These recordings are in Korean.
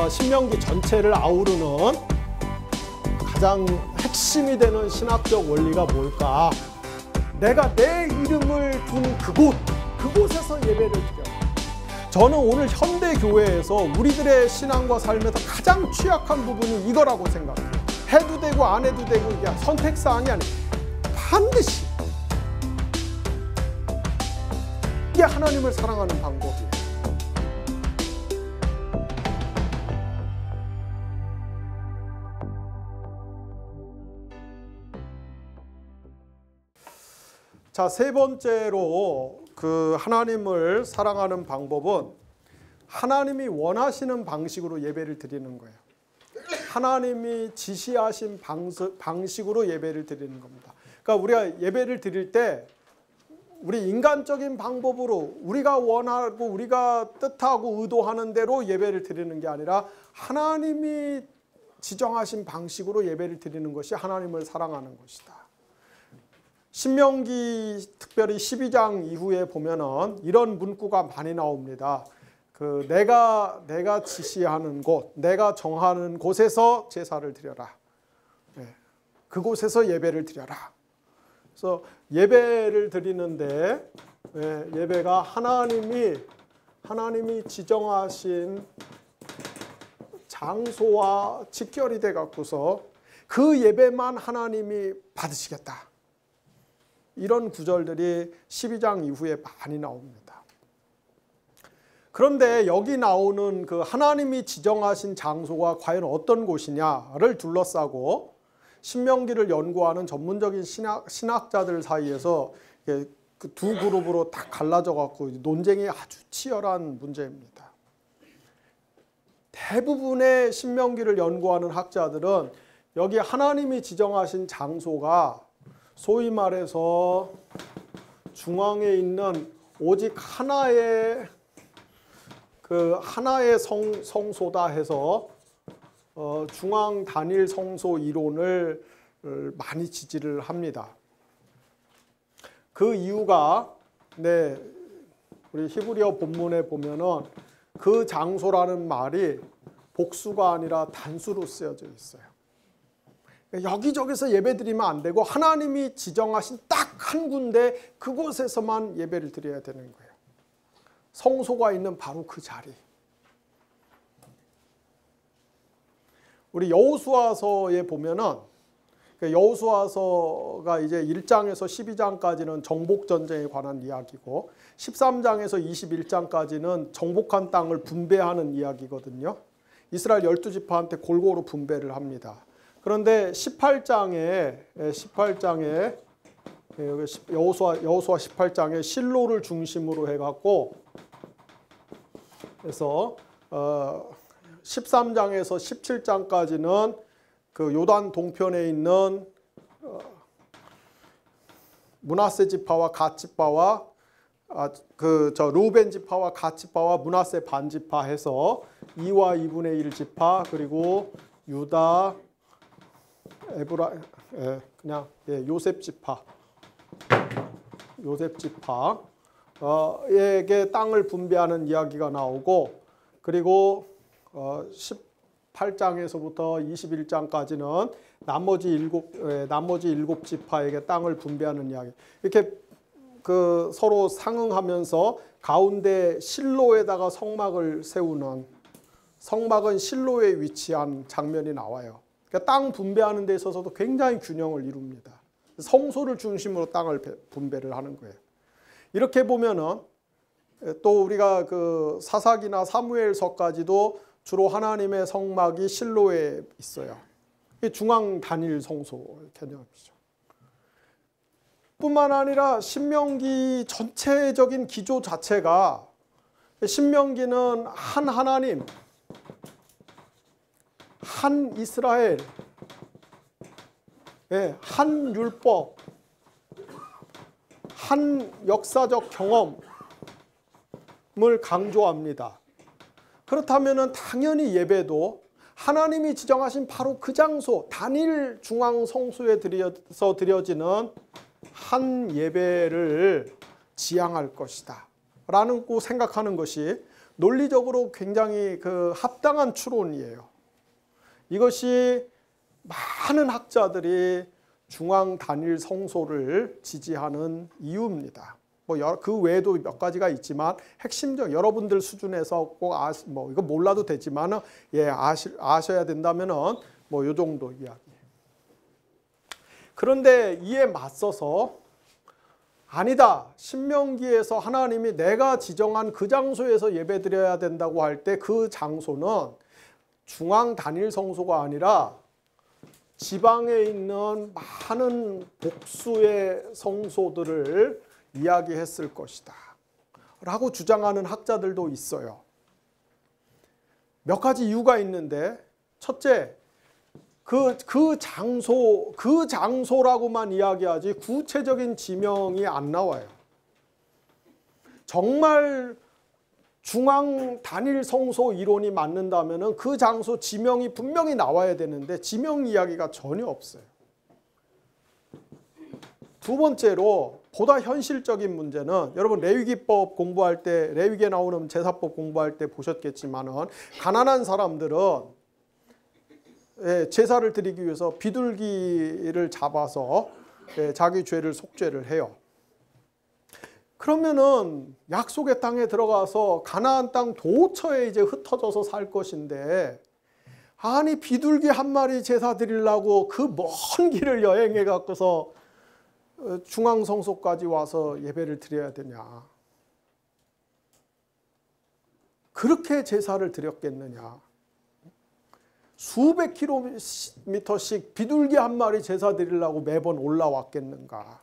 신명기 전체를 아우르는 가장 핵심이 되는 신학적 원리가 뭘까? 내가 내 이름을 둔 그곳에서 예배를 드려. 저는 오늘 현대 교회에서 우리들의 신앙과 삶에서 가장 취약한 부분이 이거라고 생각해요. 해도 되고 안 해도 되고 이게 선택사항이 아니에요. 반드시 이게 하나님을 사랑하는 방법이에요. 자, 세 번째로 그 하나님을 사랑하는 방법은 하나님이 원하시는 방식으로 예배를 드리는 거예요. 하나님이 지시하신 방식으로 예배를 드리는 겁니다. 그러니까 우리가 예배를 드릴 때 우리 인간적인 방법으로 우리가 원하고 우리가 뜻하고 의도하는 대로 예배를 드리는 게 아니라 하나님이 지정하신 방식으로 예배를 드리는 것이 하나님을 사랑하는 것이다. 신명기 특별히 12장 이후에 보면은 이런 문구가 많이 나옵니다. 내가 지시하는 곳, 내가 정하는 곳에서 제사를 드려라. 그곳에서 예배를 드려라. 그래서 예배를 드리는데 예배가 하나님이 지정하신 장소와 직결이 돼 갖고서 그 예배만 하나님이 받으시겠다. 이런 구절들이 12장 이후에 많이 나옵니다. 그런데 여기 나오는 그 하나님이 지정하신 장소가 과연 어떤 곳이냐를 둘러싸고 신명기를 연구하는 전문적인 신학자들 사이에서 그 두 그룹으로 딱 갈라져 갖고 논쟁이 아주 치열한 문제입니다. 대부분의 신명기를 연구하는 학자들은 여기 하나님이 지정하신 장소가 소위 말해서 중앙에 있는 오직 하나의 성소다 해서 중앙 단일 성소 이론을 많이 지지를 합니다. 그 이유가 우리 히브리어 본문에 보면은 그 장소라는 말이 복수가 아니라 단수로 쓰여져 있어요. 여기저기서 예배 드리면 안 되고 하나님이 지정하신 딱 한 군데 그곳에서만 예배를 드려야 되는 거예요. 성소가 있는 바로 그 자리. 우리 여호수아서에 보면은 여호수아서가 이제 1장에서 12장까지는 정복 전쟁에 관한 이야기고 13장에서 21장까지는 정복한 땅을 분배하는 이야기거든요. 이스라엘 12지파한테 골고루 분배를 합니다. 그런데 18장에 여호수아 18장에 실로를 중심으로 해갖고 그래서 13장에서 17장까지는 그 요단 동편에 있는 므낫세 지파와 갓 지파와 르우벤 지파와 갓 지파와 므낫세 반 지파 해서 2와 2분의 1 지파 그리고 유다 요셉 지파에게 땅을 분배하는 이야기가 나오고 그리고 18장에서부터 21장까지는 나머지 일곱 지파에게 땅을 분배하는 이야기. 이렇게 서로 상응하면서 가운데 실로에다가 성막을 세우는 성막은 실로에 위치한 장면이 나와요. 그러니까 땅 분배하는 데 있어서도 굉장히 균형을 이룹니다. 성소를 중심으로 땅을 분배를 하는 거예요. 이렇게 보면은 또 우리가 그 사사기나 사무엘서까지도 주로 하나님의 성막이 실로에 있어요. 중앙 단일 성소 개념이죠. 뿐만 아니라 신명기 전체적인 기조 자체가 신명기는 한 하나님, 한 이스라엘, 한 율법, 한 역사적 경험을 강조합니다. 그렇다면 당연히 예배도 하나님이 지정하신 바로 그 장소, 단일 중앙 성소에 드려지는 한 예배를 지향할 것이다 라고 생각하는 것이 논리적으로 굉장히 그 합당한 추론이에요. 이것이 많은 학자들이 중앙 단일 성소를 지지하는 이유입니다. 그 외에도 몇 가지가 있지만 핵심적 여러분들 수준에서 꼭 이거 몰라도 되지만 아셔야 된다면은 요 정도 이야기. 그런데 이에 맞서서 아니다. 신명기에서 하나님이 내가 지정한 그 장소에서 예배드려야 된다고 할 때 그 장소는 중앙 단일 성소가 아니라 지방에 있는 많은 복수의 성소들을 이야기했을 것이다 라고 주장하는 학자들도 있어요. 몇 가지 이유가 있는데, 첫째, 그 장소라고만 이야기하지 구체적인 지명이 안 나와요. 정말 중앙 단일 성소 이론이 맞는다면 그 장소 지명이 분명히 나와야 되는데 지명 이야기가 전혀 없어요. 두 번째로 보다 현실적인 문제는 여러분 레위기법 공부할 때, 레위기에 나오는 제사법 공부할 때 보셨겠지만은 가난한 사람들은 제사를 드리기 위해서 비둘기를 잡아서 자기 죄를 속죄를 해요. 그러면은 약속의 땅에 들어가서 가나안 땅 도처에 이제 흩어져서 살 것인데, 아니 비둘기 한 마리 제사 드리려고 그 먼 길을 여행해 갖고서 중앙성소까지 와서 예배를 드려야 되냐? 그렇게 제사를 드렸겠느냐? 수백 킬로미터씩 비둘기 한 마리 제사 드리려고 매번 올라왔겠는가?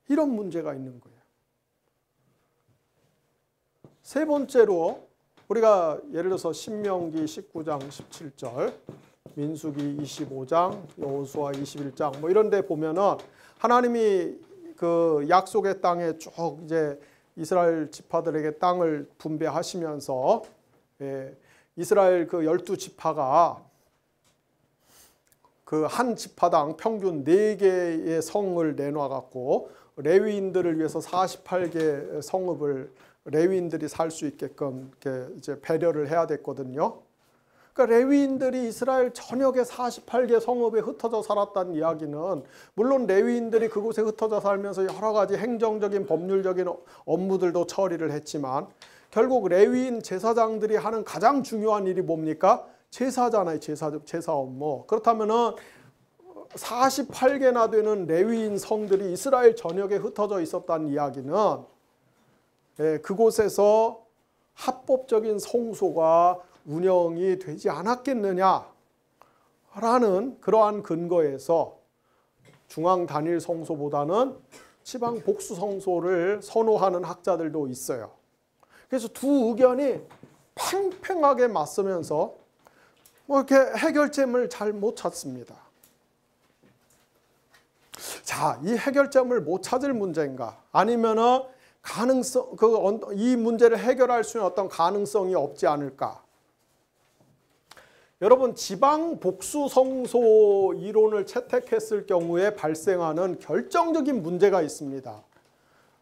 이런 문제가 있는 거예요. 세 번째로 우리가 예를 들어서 신명기 19장 17절, 민수기 25장, 여호수아 21장 이런 데 보면은 하나님이 그 약속의 땅에 쭉 이제 이스라엘 지파들에게 땅을 분배하시면서 이스라엘 그 12지파가 그 한 지파당 평균 4개의 성을 내놔 갖고 레위인들을 위해서 48개 성읍을 레위인들이 살 수 있게끔 이렇게 이제 배려를 해야 됐거든요. 그러니까 레위인들이 이스라엘 전역에 48개 성읍에 흩어져 살았다는 이야기는, 물론 레위인들이 그곳에 흩어져 살면서 여러 가지 행정적인 법률적인 업무들도 처리를 했지만 결국 레위인 제사장들이 하는 가장 중요한 일이 뭡니까? 제사잖아요. 제사 업무. 그렇다면은 48개나 되는 레위인 성들이 이스라엘 전역에 흩어져 있었다는 이야기는 그곳에서 합법적인 성소가 운영이 되지 않았겠느냐라는 그러한 근거에서 중앙 단일 성소보다는 지방 복수 성소를 선호하는 학자들도 있어요. 그래서 두 의견이 팽팽하게 맞서면서 이렇게 해결점을 잘 못 찾습니다. 자, 이 해결점을 못 찾을 문제인가? 아니면은 이 문제를 해결할 수 있는 어떤 가능성이 없지 않을까? 여러분, 지방 복수 성소 이론을 채택했을 경우에 발생하는 결정적인 문제가 있습니다.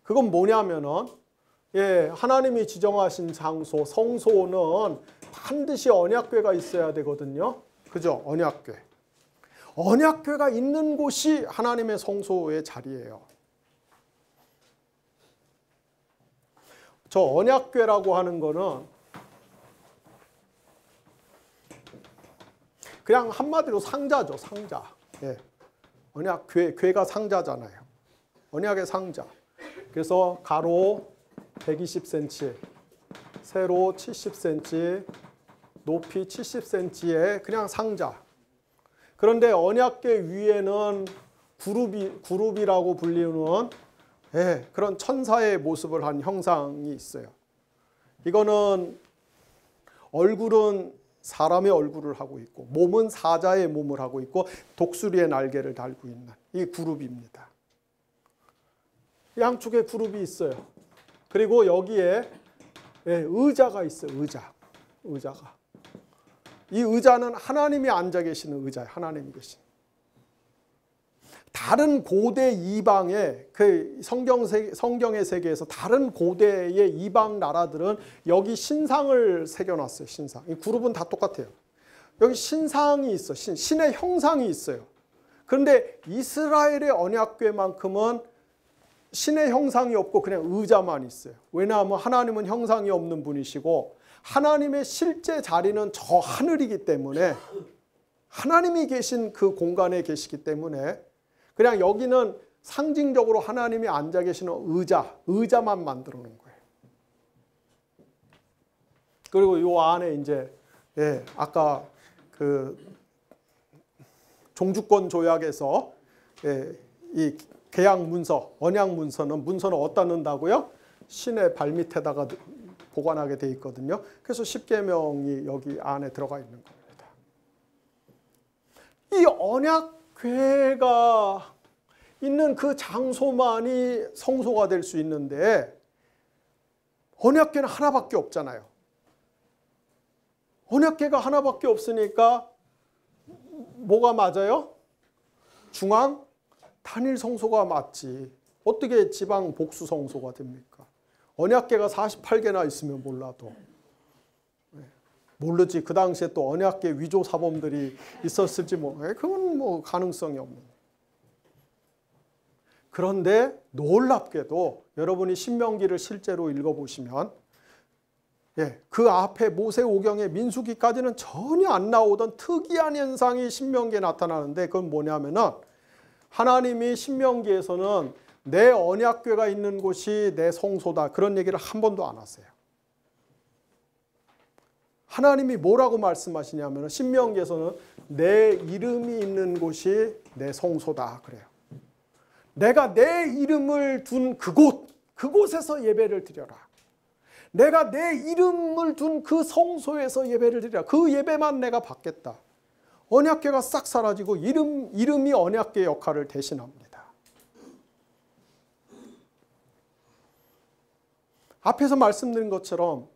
그건 뭐냐면은 하나님이 지정하신 장소, 성소는 반드시 언약궤가 있어야 되거든요. 그죠? 언약궤. 언약궤가 있는 곳이 하나님의 성소의 자리예요. 저 언약궤라고 하는 거는 그냥 한마디로 상자죠, 상자. 언약궤가 상자잖아요. 언약의 상자. 그래서 가로 120cm, 세로 70cm, 높이 70cm의 그냥 상자. 그런데 언약궤 위에는 구룹이라고 불리는 그런 천사의 모습을 한 형상이 있어요. 이거는 얼굴은 사람의 얼굴을 하고 있고 몸은 사자의 몸을 하고 있고 독수리의 날개를 달고 있는 이 그룹입니다. 양쪽에 그룹이 있어요. 그리고 여기에 의자가 있어요. 의자가. 이 의자는 하나님이 앉아 계시는 의자예요. 하나님이 계신. 다른 고대 이방의 그 성경의 세계에서 다른 고대의 이방 나라들은 여기 신상을 새겨놨어요. 신상. 이 그룹은 다 똑같아요. 여기 신상이 있어. 신의 형상이 있어요. 그런데 이스라엘의 언약궤만큼은 신의 형상이 없고 그냥 의자만 있어요. 왜냐하면 하나님은 형상이 없는 분이시고 하나님의 실제 자리는 저 하늘이기 때문에 하나님이 계신 그 공간에 계시기 때문에 그냥 여기는 상징적으로 하나님이 앉아 계시는 의자만 만들어 놓은 거예요. 그리고 이 안에 이제 아까 그 종주권 조약에서 이 계약 문서, 언약 문서는 어디다 넣는다고요? 신의 발밑에다가 보관하게 돼 있거든요. 그래서 십계명이 여기 안에 들어가 있는 겁니다. 이 언약궤가 있는 그 장소만이 성소가 될 수 있는데 언약궤는 하나밖에 없잖아요. 언약궤가 하나밖에 없으니까 뭐가 맞아요? 중앙 단일 성소가 맞지. 어떻게 지방 복수 성소가 됩니까? 언약궤가 48개나 있으면 몰라도. 모르지. 그 당시에 또 언약궤 위조 사범들이 있었을지 그건 뭐 가능성이 없는. 그런데 놀랍게도 여러분이 신명기를 실제로 읽어보시면 그 앞에 모세오경에 민수기까지는 전혀 안 나오던 특이한 현상이 신명기에 나타나는데 그건 뭐냐면은 하나님이 신명기에서는 내 언약궤가 있는 곳이 내 성소다 그런 얘기를 한 번도 안 하세요. 하나님이 뭐라고 말씀하시냐면 신명기에서는 내 이름이 있는 곳이 내 성소다 그래요. 내가 내 이름을 둔 그곳에서 예배를 드려라. 내가 내 이름을 둔 그 성소에서 예배를 드리라. 그 예배만 내가 받겠다. 언약궤가 싹 사라지고 이름이 언약궤 역할을 대신합니다. 앞에서 말씀드린 것처럼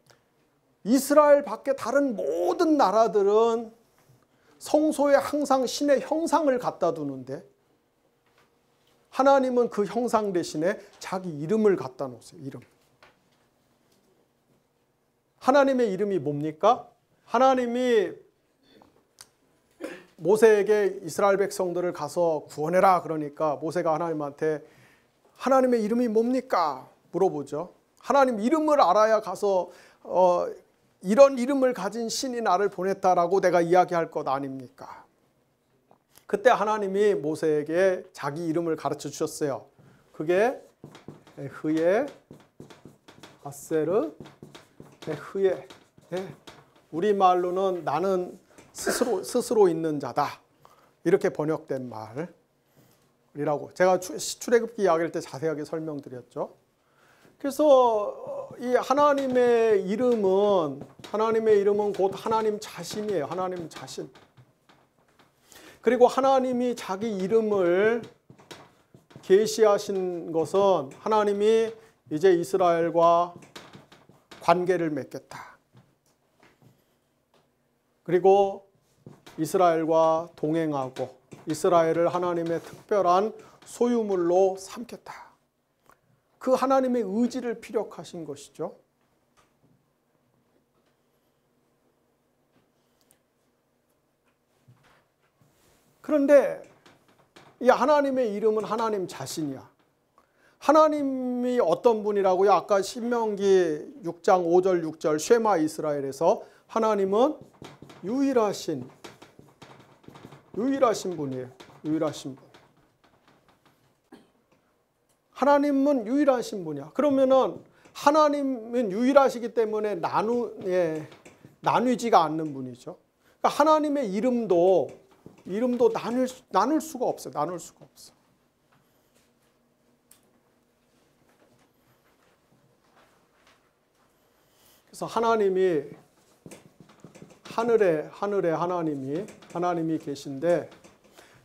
이스라엘 밖에 다른 모든 나라들은 성소에 항상 신의 형상을 갖다 두는데 하나님은 그 형상 대신에 자기 이름을 갖다 놓으세요. 이름. 하나님의 이름이 뭡니까? 하나님이 모세에게 이스라엘 백성들을 가서 구원해라 그러니까 모세가 하나님한테 하나님의 이름이 뭡니까? 물어보죠. 하나님 이름을 알아야 가서 이런 이름을 가진 신이 나를 보냈다라고 내가 이야기할 것 아닙니까? 그때 하나님이 모세에게 자기 이름을 가르쳐 주셨어요. 그게 흐예, 아세르, 흐예. 우리말로는 나는 스스로 있는 자다. 이렇게 번역된 말이라고. 제가 출애굽기 이야기할 때 자세하게 설명드렸죠. 그래서 이 하나님의 이름은 곧 하나님 자신이에요. 하나님 자신. 그리고 하나님이 자기 이름을 계시하신 것은 하나님이 이제 이스라엘과 관계를 맺겠다. 그리고 이스라엘과 동행하고 이스라엘을 하나님의 특별한 소유물로 삼겠다. 그 하나님의 의지를 피력하신 것이죠. 그런데 이 하나님의 이름은 하나님 자신이야. 하나님이 어떤 분이라고요? 아까 신명기 6장 5절 6절 쉐마 이스라엘에서 하나님은 유일하신 분이에요. 유일하신 분. 하나님은 유일하신 분이야. 그러면은 하나님은 유일하시기 때문에 나뉘지가 않는 분이죠. 그러니까 하나님의 이름도 나눌 수가 없어요. 나눌 수가 없어. 그래서 하나님이 하늘에 하나님이 계신데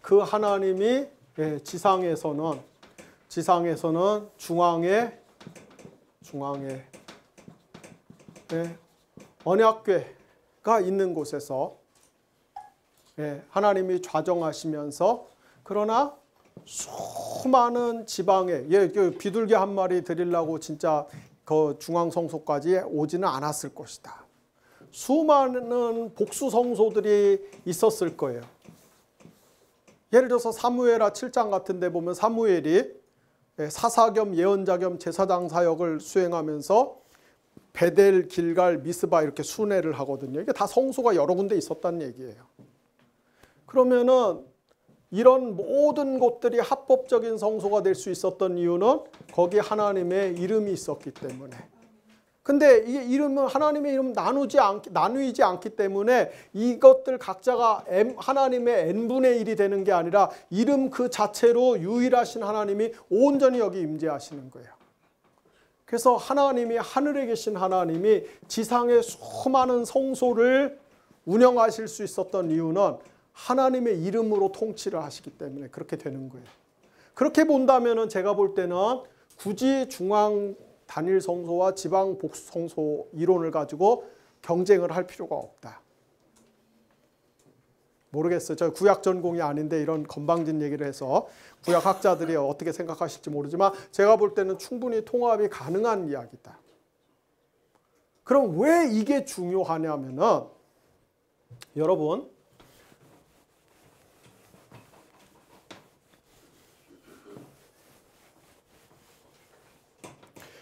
그 하나님이 지상에서는 중앙에 언약궤가 있는 곳에서 하나님이 좌정하시면서 그러나 수많은 지방에 비둘기 한 마리 드리려고 진짜 그 중앙성소까지 오지는 않았을 것이다. 수많은 복수 성소들이 있었을 거예요. 예를 들어서 사무엘하 7장 같은 데 보면 사무엘이 사사 겸 예언자 겸 제사장 사역을 수행하면서 베델, 길갈, 미스바 이렇게 순회를 하거든요. 이게 다 성소가 여러 군데 있었다는 얘기예요. 그러면은 이런 모든 곳들이 합법적인 성소가 될 수 있었던 이유는 거기 하나님의 이름이 있었기 때문에. 근데 이 이름은 하나님의 이름 나누이지 않기 때문에 이것들 각자가 하나님의 n분의 1이 되는 게 아니라 이름 그 자체로 유일하신 하나님이 온전히 여기 임재하시는 거예요. 그래서 하나님이 하늘에 계신 하나님이 지상의 수많은 성소를 운영하실 수 있었던 이유는 하나님의 이름으로 통치를 하시기 때문에 그렇게 되는 거예요. 그렇게 본다면 제가 볼 때는 굳이 중앙 단일 성소와 지방 복수 성소 이론을 가지고 경쟁을 할 필요가 없다. 모르겠어요. 저 구약 전공이 아닌데 이런 건방진 얘기를 해서 구약학자들이 어떻게 생각하실지 모르지만 제가 볼 때는 충분히 통합이 가능한 이야기다. 그럼 왜 이게 중요하냐면은 여러분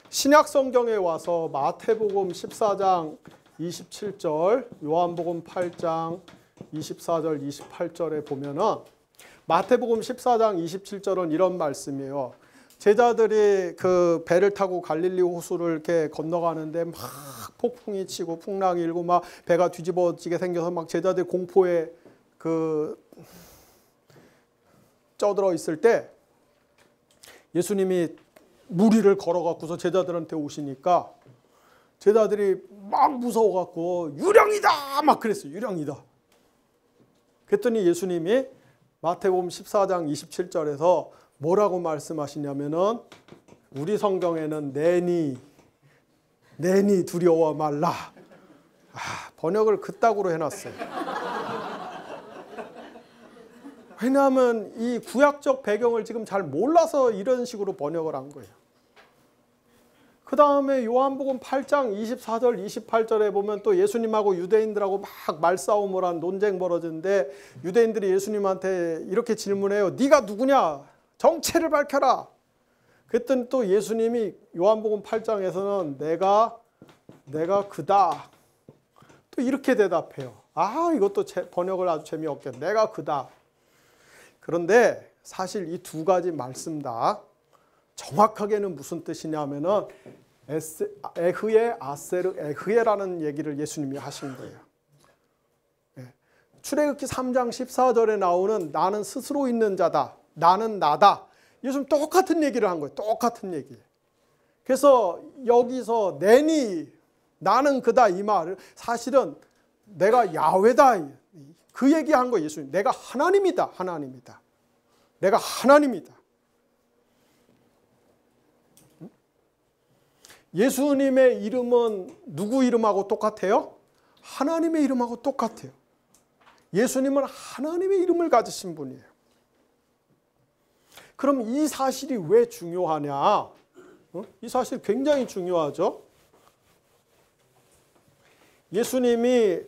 신약 성경에 와서 마태복음 14장 27절, 요한복음 8장 24절, 28절에 보면은 마태복음 14장 27절은 이런 말씀이에요. 제자들이 그 배를 타고 갈릴리 호수를 이렇게 건너가는데 막 폭풍이 치고 풍랑이 일고 막 배가 뒤집어지게 생겨서 막 제자들 공포에 쪄들어 있을 때 예수님이 물 위를 걸어갖고서 제자들한테 오시니까 제자들이 막 무서워갖고 유령이다 막 그랬어요. 유령이다. 그랬더니 예수님이 마태복음 14장 27절에서 뭐라고 말씀하시냐면은 우리 성경에는 내니 두려워 말라. 번역을 그따구로 해놨어요. 왜냐하면 이 구약적 배경을 지금 잘 몰라서 이런 식으로 번역을 한 거예요. 그 다음에 요한복음 8장 24절 28절에 보면 또 예수님하고 유대인들하고 막 말싸움을 한 논쟁 벌어지는데 유대인들이 예수님한테 이렇게 질문해요. 네가 누구냐? 정체를 밝혀라. 그랬더니 또 예수님이 요한복음 8장에서는 내가 그다. 또 이렇게 대답해요. 이것도 번역을 아주 재미없게. 내가 그다. 그런데 사실 이 두 가지 말씀 다 정확하게는 무슨 뜻이냐면은 에흐에 아세르 에흐에라는 얘기를 예수님이 하신 거예요. 출애굽기 3장 14절에 나오는 나는 스스로 있는 자다. 나는 나다. 예수님 똑같은 얘기를 한 거예요. 똑같은 얘기. 그래서 여기서 내니 나는 그다 이 말을 사실은 내가 야훼다. 그 얘기한 거예요. 예수님. 내가 하나님이다. 하나님이다. 내가 하나님이다. 예수님의 이름은 누구 이름하고 똑같아요? 하나님의 이름하고 똑같아요. 예수님은 하나님의 이름을 가지신 분이에요. 그럼 이 사실이 왜 중요하냐? 이 사실 굉장히 중요하죠. 예수님이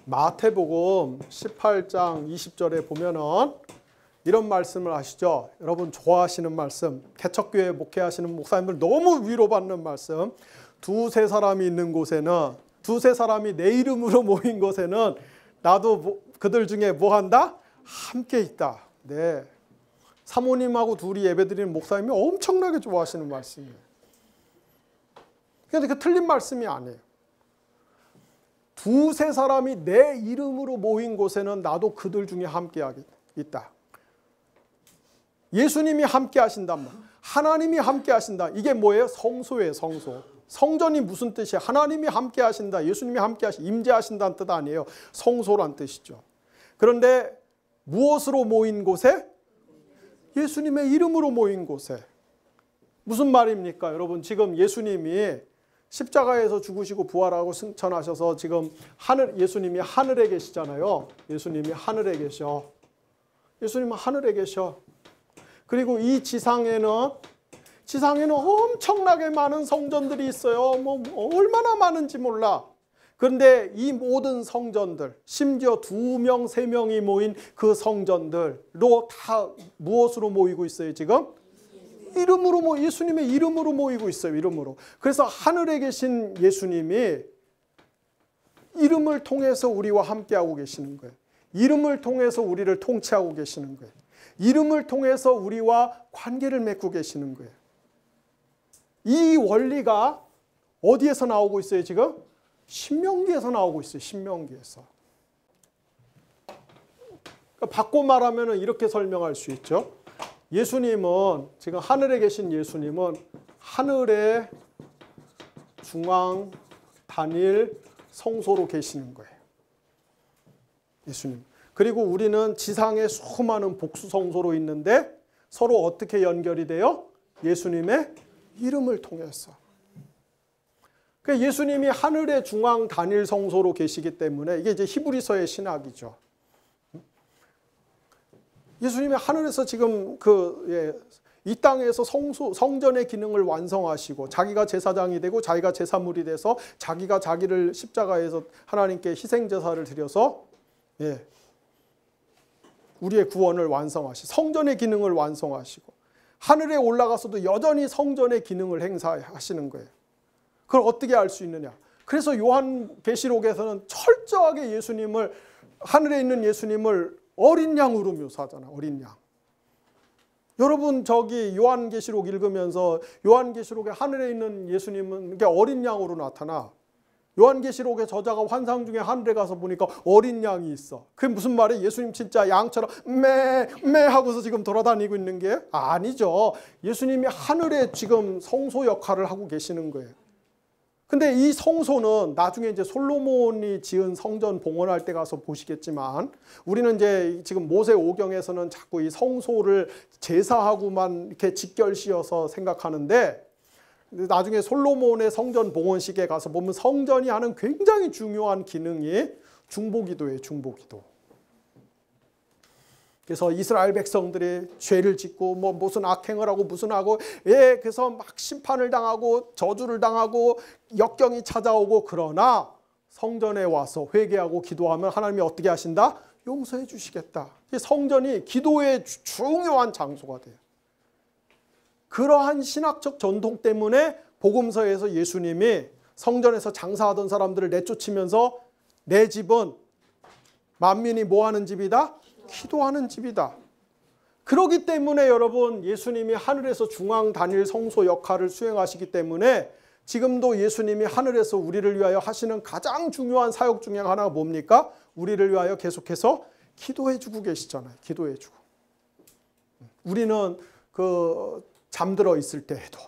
마태복음 18장 20절에 보면은 이런 말씀을 하시죠. 여러분 좋아하시는 말씀, 개척교회 목회하시는 목사님들 너무 위로받는 말씀. 두세 사람이 있는 곳에는, 두세 사람이 내 이름으로 모인 곳에는 나도 그들 중에 뭐 한다? 함께 있다. 네. 사모님하고 둘이 예배드리는 목사님이 엄청나게 좋아하시는 말씀이에요. 그런데 그 틀린 말씀이 아니에요. 두세 사람이 내 이름으로 모인 곳에는 나도 그들 중에 함께 있다. 예수님이 함께 하신단 말. 하나님이 함께 하신다. 이게 뭐예요? 성소예요, 성소. 성전이 무슨 뜻이에요? 하나님이 함께 하신다. 예수님이 함께 임재하신다는 뜻 아니에요. 성소란 뜻이죠. 그런데 무엇으로 모인 곳에? 예수님의 이름으로 모인 곳에. 무슨 말입니까? 여러분 지금 예수님이 십자가에서 죽으시고 부활하고 승천하셔서 지금 예수님이 하늘에 계시잖아요. 예수님이 하늘에 계셔. 예수님은 하늘에 계셔. 그리고 이 지상에는 엄청나게 많은 성전들이 있어요. 뭐 얼마나 많은지 몰라. 그런데 이 모든 성전들, 심지어 2명, 3명이 모인 그 성전들로 다 무엇으로 모이고 있어요, 지금? 이름으로 예수님의 이름으로 모이고 있어요, 이름으로. 그래서 하늘에 계신 예수님이 이름을 통해서 우리와 함께하고 계시는 거예요. 이름을 통해서 우리를 통치하고 계시는 거예요. 이름을 통해서 우리와 관계를 맺고 계시는 거예요. 이 원리가 어디에서 나오고 있어요, 지금? 신명기에서 나오고 있어요, 신명기에서. 그러니까 바꿔 말하면 이렇게 설명할 수 있죠. 예수님은, 지금 하늘에 계신 예수님은 하늘의 중앙 단일 성소로 계시는 거예요. 예수님. 그리고 우리는 지상에 수많은 복수 성소로 있는데 서로 어떻게 연결이 돼요? 예수님의 이름을 통해서. 그러니까 예수님이 하늘의 중앙 단일 성소로 계시기 때문에 이게 이제 히브리서의 신학이죠. 예수님이 하늘에서 지금 이 땅에서 성전의 기능을 완성하시고 자기가 제사장이 되고 자기가 제사물이 돼서 자기가 자기를 십자가에서 하나님께 희생제사를 드려서 우리의 구원을 완성하시고 성전의 기능을 완성하시고 하늘에 올라가서도 여전히 성전의 기능을 행사하시는 거예요. 그걸 어떻게 알 수 있느냐? 그래서 요한계시록에서는 철저하게 예수님을, 하늘에 있는 예수님을 어린 양으로 묘사하잖아요. 어린 양. 여러분 저기 요한계시록 읽으면서 요한계시록에 하늘에 있는 예수님은 이게 어린 양으로 나타나. 요한계시록의 저자가 환상 중에 하늘에 가서 보니까 어린 양이 있어. 그게 무슨 말이에요? 예수님 진짜 양처럼 매 하고서 지금 돌아다니고 있는 게 아니죠. 예수님이 하늘에 지금 성소 역할을 하고 계시는 거예요. 근데 이 성소는 나중에 이제 솔로몬이 지은 성전 봉헌할 때 가서 보시겠지만 우리는 이제 지금 모세 오경에서는 자꾸 이 성소를 제사하고만 이렇게 직결시어서 생각하는데 나중에 솔로몬의 성전 봉헌식에 가서 보면 성전이 하는 굉장히 중요한 기능이 중보기도예요. 중보기도. 그래서 이스라엘 백성들이 죄를 짓고 뭐 무슨 악행을 하고 무슨 하고 그래서 막 심판을 당하고 저주를 당하고 역경이 찾아오고 그러나 성전에 와서 회개하고 기도하면 하나님이 어떻게 하신다? 용서해 주시겠다. 성전이 기도의 중요한 장소가 돼요. 그러한 신학적 전통 때문에 복음서에서 예수님이 성전에서 장사하던 사람들을 내쫓으면서 내 집은 만민이 뭐 하는 집이다? 기도하는 집이다. 그렇기 때문에 여러분 예수님이 하늘에서 중앙 단일 성소 역할을 수행하시기 때문에 지금도 예수님이 하늘에서 우리를 위하여 하시는 가장 중요한 사역 중에 하나가 뭡니까? 우리를 위하여 계속해서 기도해 주고 계시잖아요. 기도해 주고. 우리는 잠들어 있을 때에도,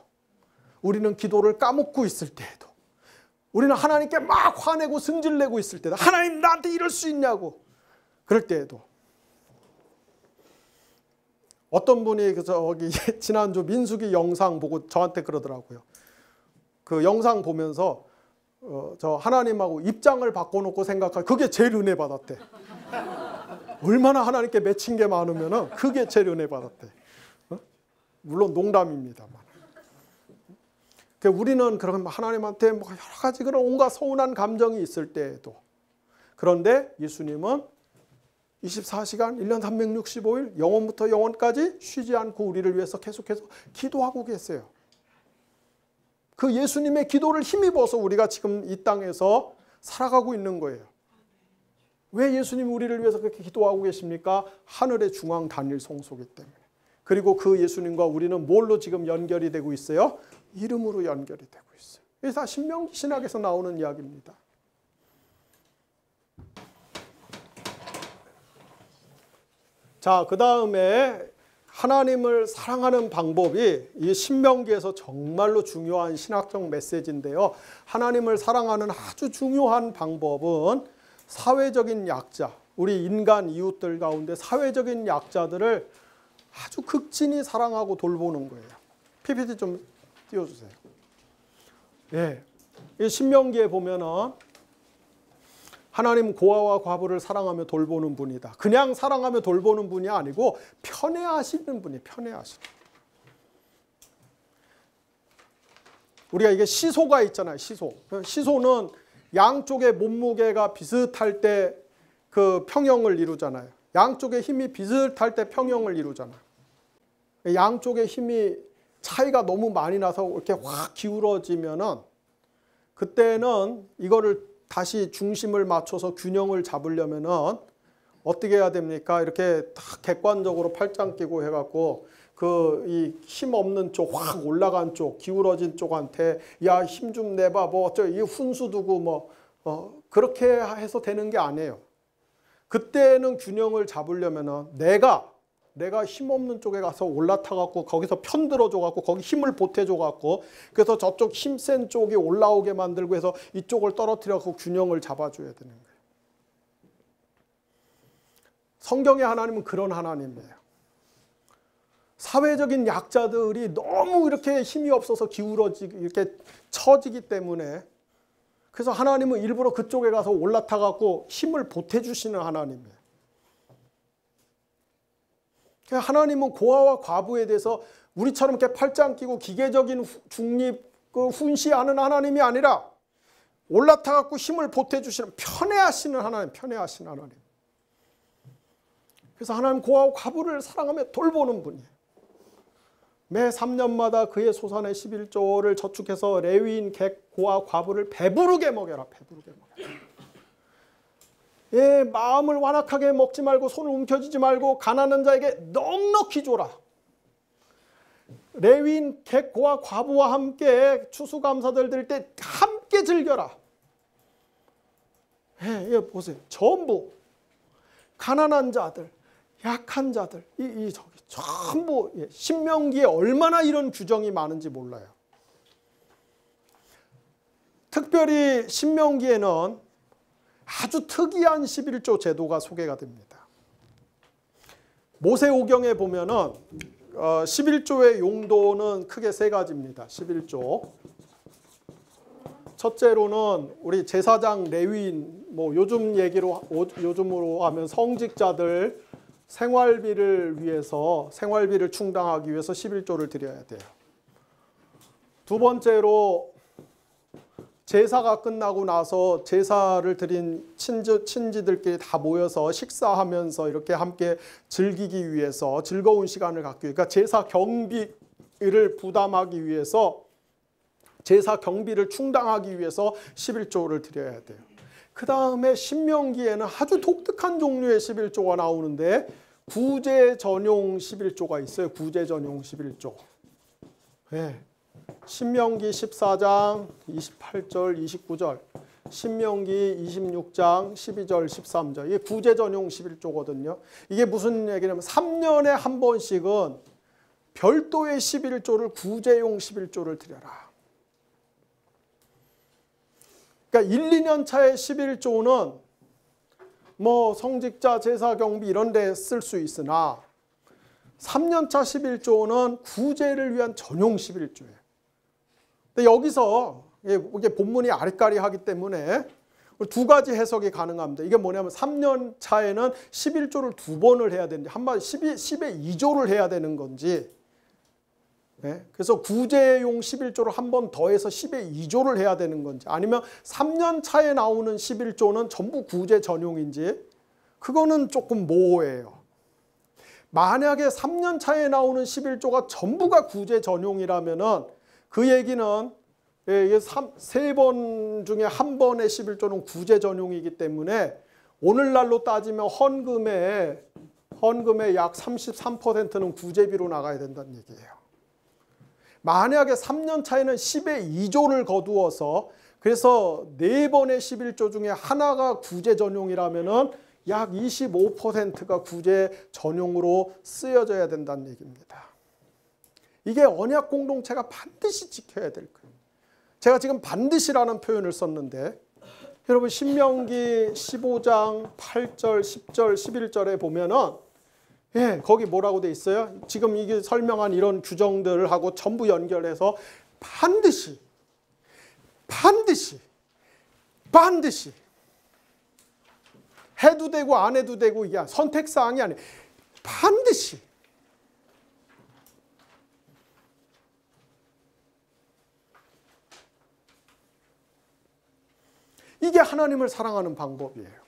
우리는 기도를 까먹고 있을 때에도, 우리는 하나님께 막 화내고 승질내고 있을 때도, 하나님 나한테 이럴 수 있냐고 그럴 때에도 어떤 분이 지난주 민수기 영상 보고 저한테 그러더라고요. 그 영상 보면서 저 하나님하고 입장을 바꿔놓고 생각할 그게 제일 은혜 받았대. 얼마나 하나님께 맺힌 게 많으면은 그게 제일 은혜 받았대. 물론 농담입니다만. 우리는 그런 하나님한테 뭐 여러 가지 그런 온갖 서운한 감정이 있을 때에도 그런데 예수님은 24시간 1년 365일 영원부터 영원까지 쉬지 않고 우리를 위해서 계속해서 기도하고 계세요. 그 예수님의 기도를 힘입어서 우리가 지금 이 땅에서 살아가고 있는 거예요. 왜 예수님이 우리를 위해서 그렇게 기도하고 계십니까? 하늘의 중앙 단일 성소이기 때문에. 그리고 그 예수님과 우리는 뭘로 지금 연결이 되고 있어요? 이름으로 연결이 되고 있어요. 이게 다 신명기 신학에서 나오는 이야기입니다. 자, 그 다음에 하나님을 사랑하는 방법이 이 신명기에서 정말로 중요한 신학적 메시지인데요. 하나님을 사랑하는 아주 중요한 방법은 사회적인 약자, 우리 인간 이웃들 가운데 사회적인 약자들을 아주 극진히 사랑하고 돌보는 거예요. PPT 좀 띄워주세요. 이 신명기에 보면은 하나님 고아와 과부를 사랑하며 돌보는 분이다. 그냥 사랑하며 돌보는 분이 아니고 편애하시는 분이 편애하시는. 우리가 이게 시소가 있잖아요. 시소. 시소는 양쪽의 몸무게가 비슷할 때 그 평형을 이루잖아요. 양쪽의 힘이 비슷할 때 평형을 이루잖아요. 양쪽의 힘이 차이가 너무 많이 나서 이렇게 확 기울어지면은 그때는 이거를 다시 중심을 맞춰서 균형을 잡으려면은 어떻게 해야 됩니까? 이렇게 딱 객관적으로 팔짱 끼고 해갖고 그 이 힘 없는 쪽, 확 올라간 쪽, 기울어진 쪽한테 야, 힘 좀 내봐, 뭐 어쩌 이 훈수 두고 뭐 그렇게 해서 되는 게 아니에요. 그때는 균형을 잡으려면은 내가 힘 없는 쪽에 가서 올라타갖고 거기서 편들어줘갖고 거기 힘을 보태줘갖고 그래서 저쪽 힘센 쪽이 올라오게 만들고 해서 이쪽을 떨어뜨려갖고 균형을 잡아줘야 되는 거예요. 성경의 하나님은 그런 하나님이에요. 사회적인 약자들이 너무 이렇게 힘이 없어서 기울어지고 이렇게 처지기 때문에 그래서 하나님은 일부러 그쪽에 가서 올라타갖고 힘을 보태주시는 하나님이에요. 하나님은 고아와 과부에 대해서 우리처럼 이렇게 팔짱 끼고 기계적인 중립, 훈시하는 하나님이 아니라 올라타갖고 힘을 보태주시는 편애하시는 하나님, 편애하시는 하나님. 그래서 하나님 고아와 과부를 사랑하며 돌보는 분이에요. 매 3년마다 그의 소산의 11조를 저축해서 레위인 객 고아 과부를 배부르게 먹여라. 배부르게 먹여라. 예, 마음을 완악하게 먹지 말고 손을 움켜쥐지 말고 가난한 자에게 넉넉히 줘라. 레위인 객 고아 과부와 함께 추수감사절 드릴 때 함께 즐겨라. 예, 보세요. 전부 가난한 자들, 약한 자들, 저기 전부 신명기에 얼마나 이런 규정이 많은지 몰라요. 특별히 신명기에는 아주 특이한 11조 제도가 소개가 됩니다. 모세오경에 보면은 11조의 용도는 크게 세 가지입니다. 11조. 첫째로는 우리 제사장 레위인, 뭐 요즘으로 하면 성직자들 생활비를 위해서, 생활비를 충당하기 위해서 11조를 드려야 돼요. 두 번째로 제사가 끝나고 나서 제사를 드린 친지들끼리 다 모여서 식사하면서 이렇게 함께 즐기기 위해서 즐거운 시간을 갖기 위해, 그러니까 제사 경비를 부담하기 위해서, 제사 경비를 충당하기 위해서 11조를 드려야 돼요. 그 다음에 신명기에는 아주 독특한 종류의 11조가 나오는데 구제 전용 11조가 있어요. 구제 전용 11조. 네. 신명기 14장 28절 29절, 신명기 26장 12절 13절. 이게 구제 전용 11조거든요. 이게 무슨 얘기냐면 3년에 한 번씩은 별도의 11조를 구제용 11조를 드려라. 그러니까 1, 2년 차의 11조는 뭐 성직자 제사 경비 이런 데 쓸 수 있으나 3년 차 11조는 구제를 위한 전용 11조예요. 근데 여기서 이게 본문이 아리까리하기 때문에 두 가지 해석이 가능합니다. 이게 뭐냐면 3년 차에는 11조를 두 번을 해야 되는지, 한마디 10의 2조를 해야 되는 건지, 네? 그래서 구제용 11조를 한 번 더해서 10의 2조를 해야 되는 건지, 아니면 3년 차에 나오는 11조는 전부 구제 전용인지, 그거는 조금 모호해요. 만약에 3년 차에 나오는 11조가 전부가 구제 전용이라면은 그 얘기는 세 번 중에 한 번의 11조는 구제 전용이기 때문에 오늘날로 따지면 헌금의 약 33%는 구제비로 나가야 된다는 얘기예요. 만약에 3년 차에는 10의 2조를 거두어서 그래서 4번의 11조 중에 하나가 구제 전용이라면은 약 25%가 구제 전용으로 쓰여져야 된다는 얘기입니다. 이게 언약 공동체가 반드시 지켜야 될 거예요. 제가 지금 반드시라는 표현을 썼는데 여러분 신명기 15장 8절, 10절, 11절에 보면은 거기 뭐라고 돼 있어요? 지금 이게 설명한 이런 규정들하고 전부 연결해서 반드시 해도 되고 안 해도 되고 이게 선택사항이 아니에요. 반드시. 이게 하나님을 사랑하는 방법이에요.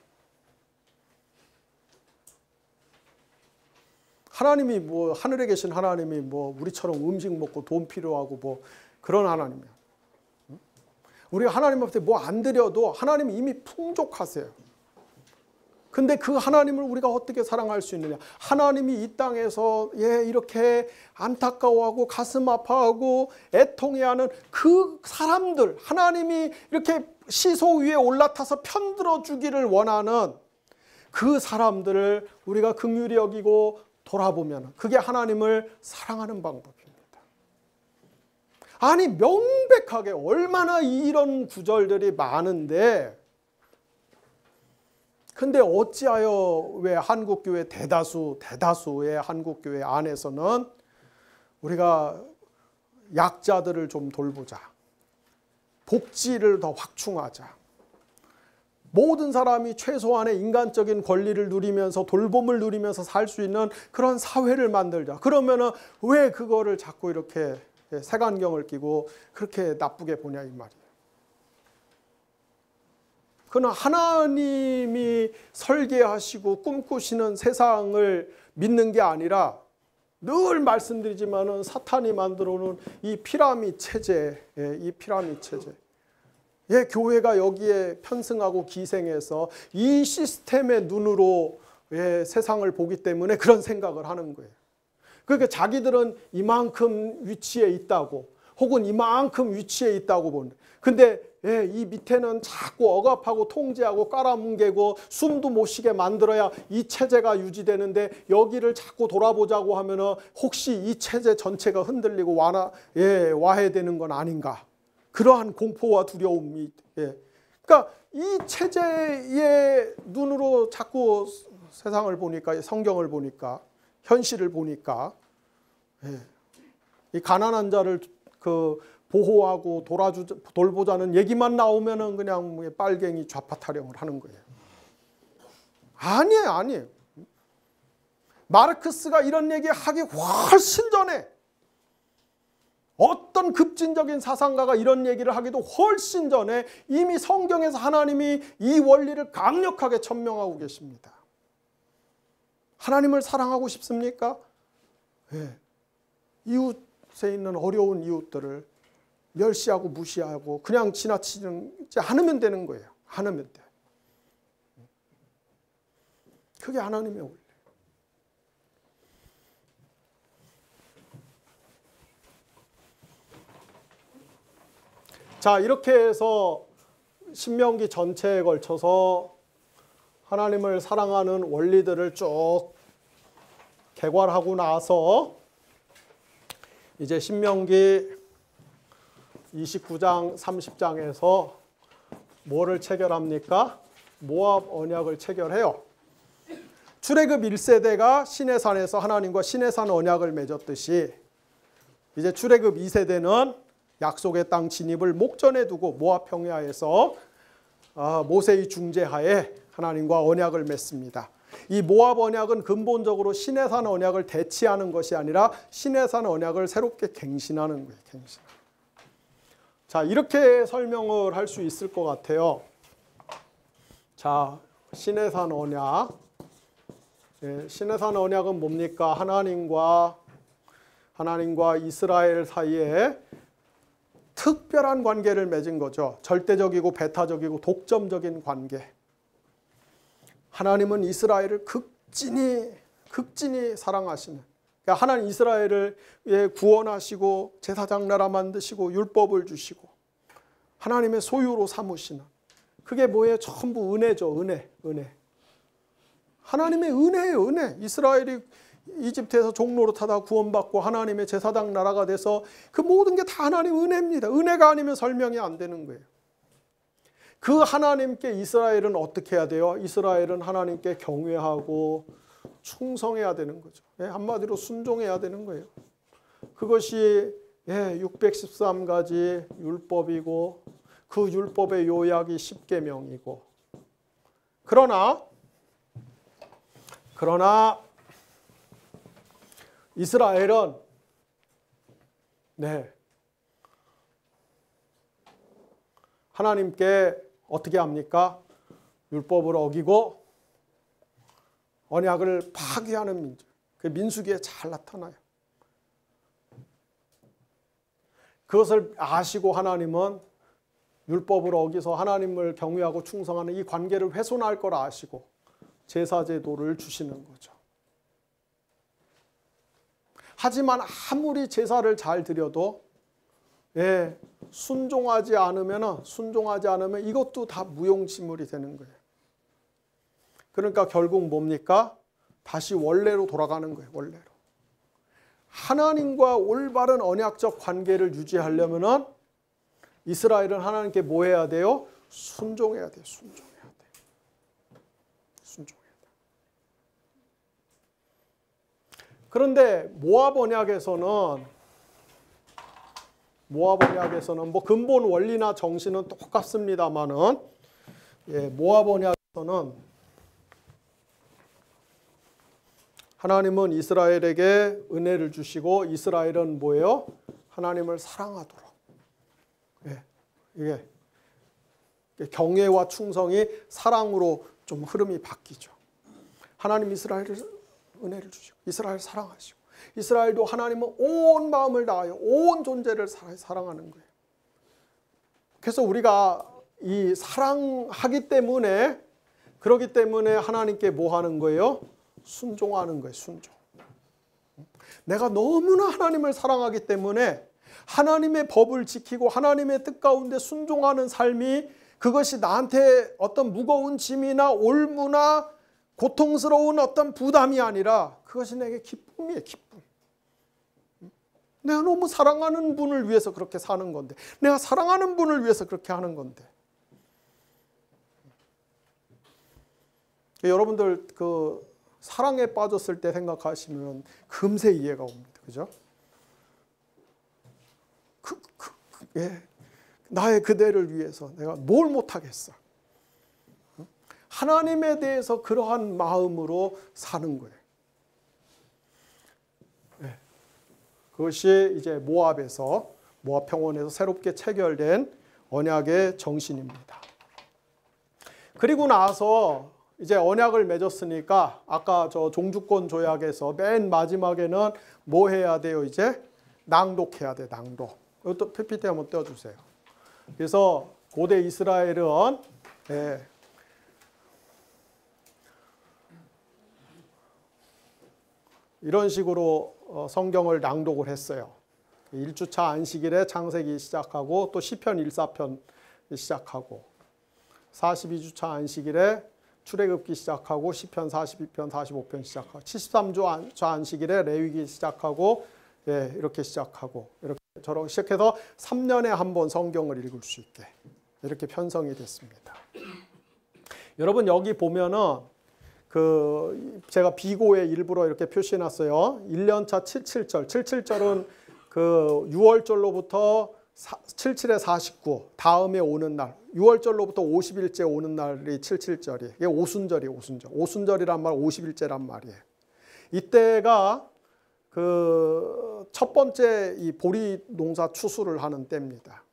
하나님이 뭐 하늘에 계신 하나님이 뭐 우리처럼 음식 먹고 돈 필요하고 뭐 그런 하나님이야. 우리가 하나님 앞에 뭐 안 드려도 하나님이 이미 풍족하세요. 근데 그 하나님을 우리가 어떻게 사랑할 수 있느냐? 하나님이 이 땅에서 이렇게 안타까워하고 가슴 아파하고 애통해하는 그 사람들, 하나님이 이렇게 시소 위에 올라타서 편들어 주기를 원하는 그 사람들을 우리가 긍휼히 여기고 돌아보면 그게 하나님을 사랑하는 방법입니다. 아니 명백하게 얼마나 이런 구절들이 많은데 근데 어찌하여 왜 한국교회 대다수의 한국교회 안에서는 우리가 약자들을 좀 돌보자. 복지를 더 확충하자. 모든 사람이 최소한의 인간적인 권리를 누리면서 돌봄을 누리면서 살 수 있는 그런 사회를 만들자. 그러면은 왜 그거를 자꾸 이렇게 색안경을 끼고 그렇게 나쁘게 보냐 이 말이에요. 그는 하나님이 설계하시고 꿈꾸시는 세상을 믿는 게 아니라 늘 말씀드리지만은 사탄이 만들어 놓은 이 피라미드 체제, 이 피라미드 체제. 교회가 여기에 편승하고 기생해서 이 시스템의 눈으로 세상을 보기 때문에 그런 생각을 하는 거예요. 그러니까 자기들은 이만큼 위치에 있다고 혹은 이만큼 위치에 있다고 보는데 근데 이 밑에는 자꾸 억압하고 통제하고 깔아뭉개고 숨도 못 쉬게 만들어야 이 체제가 유지되는데 여기를 자꾸 돌아보자고 하면은 혹시 이 체제 전체가 흔들리고 와해되는 건 아닌가. 그러한 공포와 두려움이 그러니까 이 체제의 눈으로 자꾸 세상을 보니까 성경을 보니까 현실을 보니까 이 가난한 자를 보호하고 돌보자는 얘기만 나오면은 그냥 빨갱이 좌파 타령을 하는 거예요. 아니에요. 마르크스가 이런 얘기 하기 훨씬 전에 어떤 급진적인 사상가가 이런 얘기를 하기도 훨씬 전에 이미 성경에서 하나님이 이 원리를 강력하게 천명하고 계십니다. 하나님을 사랑하고 싶습니까? 이웃에 있는 어려운 이웃들을 멸시하고 무시하고 그냥 지나치지 않으면 되는 거예요. 않으면 돼. 그게 하나님의 원리. 자, 이렇게 해서 신명기 전체에 걸쳐서 하나님을 사랑하는 원리들을 쭉 개괄하고 나서 이제 신명기 29장, 30장에서 뭐를 체결합니까? 모압 언약을 체결해요. 출애굽 1세대가 시내산에서 하나님과 시내산 언약을 맺었듯이 이제 출애굽 2세대는 약속의 땅 진입을 목전에 두고 모압 평야에서 모세의 중재하에 하나님과 언약을 맺습니다. 이 모압 언약은 근본적으로 시내산 언약을 대치하는 것이 아니라 시내산 언약을 새롭게 갱신하는 거예요. 갱신. 자, 이렇게 설명을 할 수 있을 것 같아요. 자, 시내산 언약. 시내산 언약은 뭡니까? 하나님과 이스라엘 사이에 특별한 관계를 맺은 거죠. 절대적이고 배타적이고 독점적인 관계. 하나님은 이스라엘을 극진히 사랑하시는. 그러니까 하나님 이스라엘을 구원하시고 제사장 나라 만드시고 율법을 주시고 하나님의 소유로 삼으시는. 그게 뭐예요? 전부 은혜죠. 은혜. 하나님의 은혜예요. 은혜. 이스라엘이 이집트에서 종노릇하다 구원받고 하나님의 제사장 나라가 돼서 그 모든 게 다 하나님 은혜입니다. 은혜가 아니면 설명이 안 되는 거예요. 그 하나님께 이스라엘은 어떻게 해야 돼요? 이스라엘은 하나님께 경외하고 충성해야 되는 거죠. 한마디로 순종해야 되는 거예요. 그것이 613가지 율법이고 그 율법의 요약이 10계명이고 그러나 그러나 이스라엘은 하나님께 어떻게 합니까? 율법을 어기고 언약을 파괴하는 민족. 그 민수기에 잘 나타나요. 그것을 아시고 하나님은 율법을 어기서 하나님을 경외하고 충성하는 이 관계를 훼손할 걸 아시고 제사제도를 주시는 거죠. 하지만 아무리 제사를 잘 드려도 순종하지 않으면 이것도 다 무용지물이 되는 거예요. 그러니까 결국 뭡니까? 다시 원래로 돌아가는 거예요. 원래로. 하나님과 올바른 언약적 관계를 유지하려면 이스라엘은 하나님께 뭐 해야 돼요? 순종해야 돼요. 순종해야 돼요. 순종해야 돼요. 그런데 모압 언약에서는 뭐 근본 원리나 정신은 똑같습니다만은 모압 언약에서는 하나님은 이스라엘에게 은혜를 주시고 이스라엘은 뭐예요? 하나님을 사랑하도록. 이게 경외와 충성이 사랑으로 좀 흐름이 바뀌죠. 하나님 이스라엘을 은혜를 주시고 이스라엘 사랑하시고 이스라엘도 하나님은 온 마음을 다하여 온 존재를 사랑하는 거예요. 그래서 우리가 이 사랑하기 때문에 그렇기 때문에 하나님께 뭐 하는 거예요? 순종하는 거예요. 순종. 내가 너무나 하나님을 사랑하기 때문에 하나님의 법을 지키고 하나님의 뜻 가운데 순종하는 삶이 그것이 나한테 어떤 무거운 짐이나 올무나 고통스러운 어떤 부담이 아니라 그것이 내게 기쁨이에요. 기쁨. 내가 너무 사랑하는 분을 위해서 그렇게 사는 건데 내가 사랑하는 분을 위해서 그렇게 하는 건데 여러분들 그 사랑에 빠졌을 때 생각하시면 금세 이해가 옵니다. 그죠? 나의 그대를 위해서 내가 뭘 못하겠어. 하나님에 대해서 그러한 마음으로 사는 거예요. 그것이 이제 모압 평원에서 새롭게 체결된 언약의 정신입니다. 그리고 나서 이제 언약을 맺었으니까 아까 저 종주권 조약에서 맨 마지막에는 뭐 해야 돼요? 이제 낭독해야 돼. 낭독. 이것도 PPT 한번 떼어주세요. 그래서 고대 이스라엘은 이런 식으로 성경을 낭독을 했어요. 1주차 안식일에 창세기 시작하고 또 시편 1,4편 시작하고 42주차 안식일에 출애굽기 시작하고 시편 42편 45편 시작하고 73주 안식일에 레위기 시작하고 이렇게 시작하고 이렇게 저렇게 시작해서 3년에 한 번 성경을 읽을 수 있게 이렇게 편성이 됐습니다. 여러분 여기 보면은 제가 비고에 일부러 이렇게 표시해놨어요. 1년차 77절. 77절은 그 6월절로부터 77에 49 다음에 오는 날 6월절로부터 50일째 오는 날이 77절이에요. 이게 오순절이에요. 오순절. 오순절이란 말 50일째란 말이에요. 이때가 그 첫 번째 이 보리 농사 추수를 하는 때입니다.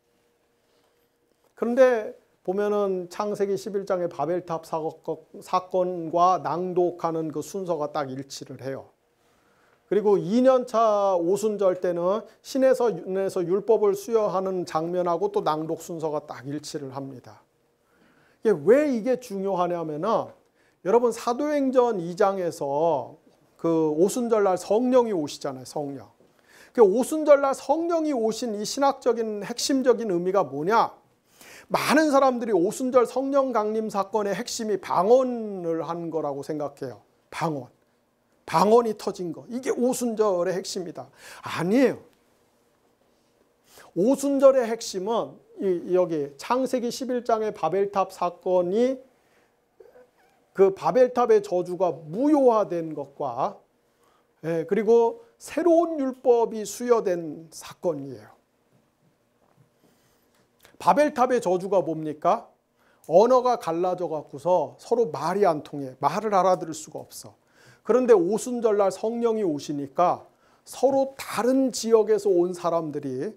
그런데 보면은 창세기 11장의 바벨탑 사건과 낭독하는 그 순서가 딱 일치를 해요. 그리고 2년차 오순절 때는 신에서 율법을 수여하는 장면하고 또 낭독 순서가 딱 일치를 합니다. 왜 이게 중요하냐면은 여러분 사도행전 2장에서 그 오순절날 성령이 오시잖아요. 성령. 그 오순절날 성령이 오신 이 신학적인 핵심적인 의미가 뭐냐? 많은 사람들이 오순절 성령 강림 사건의 핵심이 방언을 한 거라고 생각해요. 방언이 터진 거. 이게 오순절의 핵심이다. 아니에요. 오순절의 핵심은 여기 창세기 11장의 바벨탑 사건이 그 바벨탑의 저주가 무효화된 것과 그리고 새로운 율법이 수여된 사건이에요. 바벨탑의 저주가 뭡니까? 언어가 갈라져 갖고서 서로 말이 안 통해. 말을 알아들을 수가 없어. 그런데 오순절날 성령이 오시니까 서로 다른 지역에서 온 사람들이,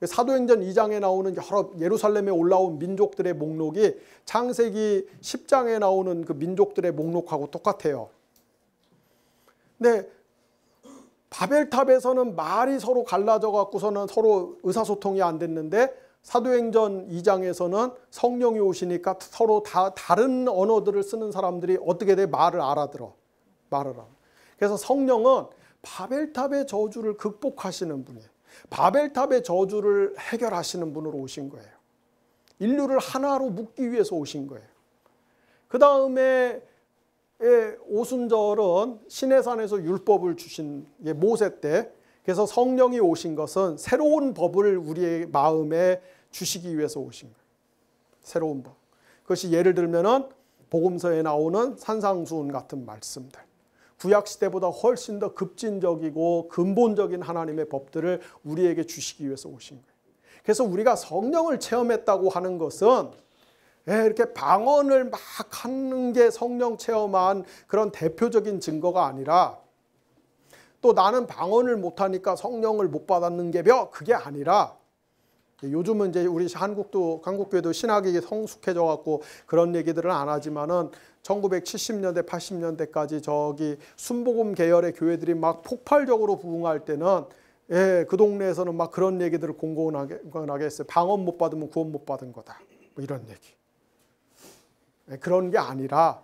사도행전 2장에 나오는 여러 예루살렘에 올라온 민족들의 목록이 창세기 10장에 나오는 그 민족들의 목록하고 똑같아요. 근데 바벨탑에서는 말이 서로 갈라져 갖고서는 서로 의사소통이 안 됐는데 사도행전 2장에서는 성령이 오시니까 서로 다 다른 언어들을 쓰는 사람들이 어떻게 돼? 말을 알아들어. 그래서 성령은 바벨탑의 저주를 극복하시는 분이에요. 바벨탑의 저주를 해결하시는 분으로 오신 거예요. 인류를 하나로 묶기 위해서 오신 거예요. 그 다음에 오순절은 시내산에서 율법을 주신 게 모세 때, 그래서 성령이 오신 것은 새로운 법을 우리의 마음에 주시기 위해서 오신 거예요. 새로운 법. 그것이 예를 들면은 복음서에 나오는 산상수훈 같은 말씀들. 구약 시대보다 훨씬 더 급진적이고 근본적인 하나님의 법들을 우리에게 주시기 위해서 오신 거예요. 그래서 우리가 성령을 체험했다고 하는 것은 이렇게 방언을 막 하는 게 성령 체험한 그런 대표적인 증거가 아니라, 또 나는 방언을 못하니까 성령을 못 받았는 게 그게 아니라, 요즘은 이제 우리 한국교회도 신학이 성숙해져 갖고 그런 얘기들은 안 하지만은 1970년대 80년대까지 저기 순복음 계열의 교회들이 막 폭발적으로 부흥할 때는 그 동네에서는 막 그런 얘기들을 공공하게 했어요. 방언 못 받으면 구원 못 받은 거다, 뭐 이런 얘기. 그런 게 아니라,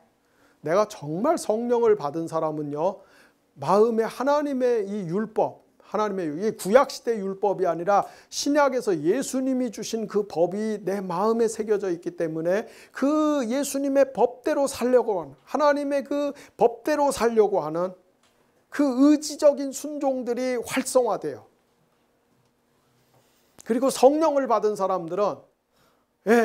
내가 정말 성령을 받은 사람은요, 마음에 하나님의 이 율법, 하나님의 이 구약시대 율법이 아니라 신약에서 예수님이 주신 그 법이 내 마음에 새겨져 있기 때문에 그 예수님의 법대로 살려고 하는, 하나님의 그 법대로 살려고 하는 그 의지적인 순종들이 활성화돼요. 그리고 성령을 받은 사람들은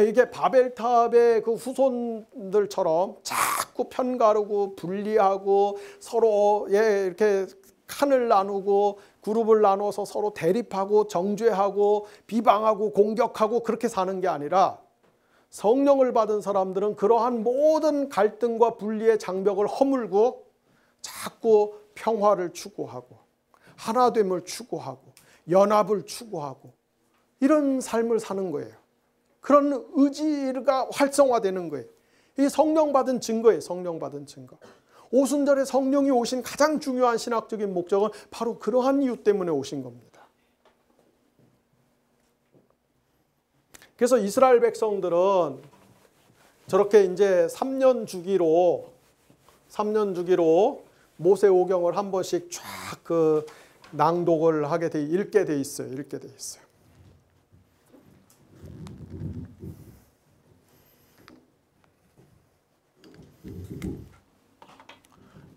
이게 바벨탑의 그 후손들처럼 자꾸 편가르고 분리하고 서로 이렇게 칸을 나누고 그룹을 나눠서 서로 대립하고 정죄하고 비방하고 공격하고 그렇게 사는 게 아니라, 성령을 받은 사람들은 그러한 모든 갈등과 분리의 장벽을 허물고 자꾸 평화를 추구하고 하나됨을 추구하고 연합을 추구하고 이런 삶을 사는 거예요. 그런 의지가 활성화되는 거예요. 이 성령 받은 증거예요. 성령 받은 증거. 오순절에 성령이 오신 가장 중요한 신학적인 목적은 바로 그러한 이유 때문에 오신 겁니다. 그래서 이스라엘 백성들은 저렇게 이제 3년 주기로 모세오경을 한 번씩 쫙 그 낭독을 읽게 돼 있어요.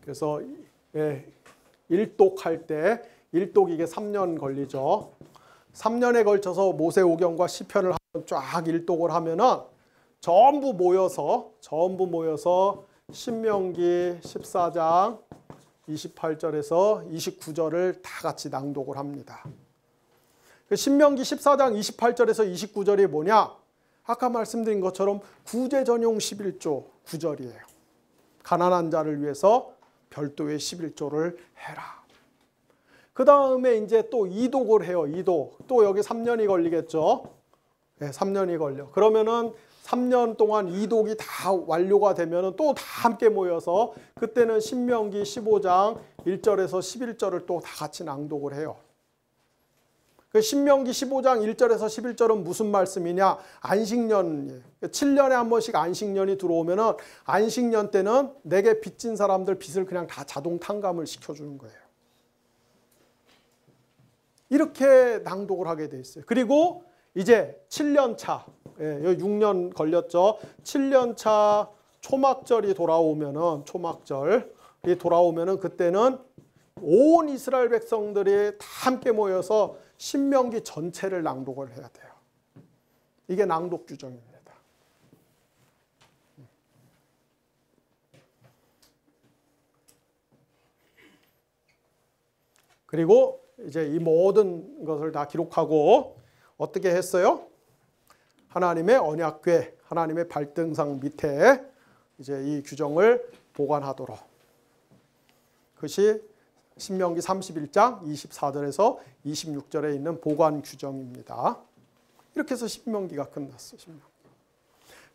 그래서 일독할 때, 일독 이게 3년 걸리죠. 3년에 걸쳐서 모세오경과 시편을 쫙 일독을 하면은 전부 모여서 신명기 14장 28절에서 29절을 다 같이 낭독을 합니다. 신명기 14장 28절에서 29절이 뭐냐? 아까 말씀드린 것처럼 구제 전용 11조 9절이에요. 가난한 자를 위해서 별도의 11조를 해라. 그 다음에 이제 또 이독을 해요. 이독. 또 여기 3년이 걸리겠죠. 3년이 걸려. 그러면은 3년 동안 이독이 다 완료가 되면은 또 다 함께 모여서 그때는 신명기 15장 1절에서 11절을 또 다 같이 낭독을 해요. 그 신명기 15장 1절에서 11절은 무슨 말씀이냐? 안식년, 7년에 한 번씩 안식년이 들어오면은 안식년 때는 내게 빚진 사람들 빚을 그냥 다 자동 탕감을 시켜주는 거예요. 이렇게 낭독을 하게 돼 있어요. 그리고 이제 7년 차, 6년 걸렸죠. 7년 차 초막절이 돌아오면은, 그때는 온 이스라엘 백성들이 다 함께 모여서 신명기 전체를 낭독을 해야 돼요. 이게 낭독 규정입니다. 그리고 이제 이 모든 것을 다 기록하고 어떻게 했어요? 하나님의 언약궤, 하나님의 발등상 밑에 이제 이 규정을 보관하도록. 그것이 신명기 31장 24절에서 26절에 있는 보관 규정입니다. 이렇게 해서 신명기가 끝났어요.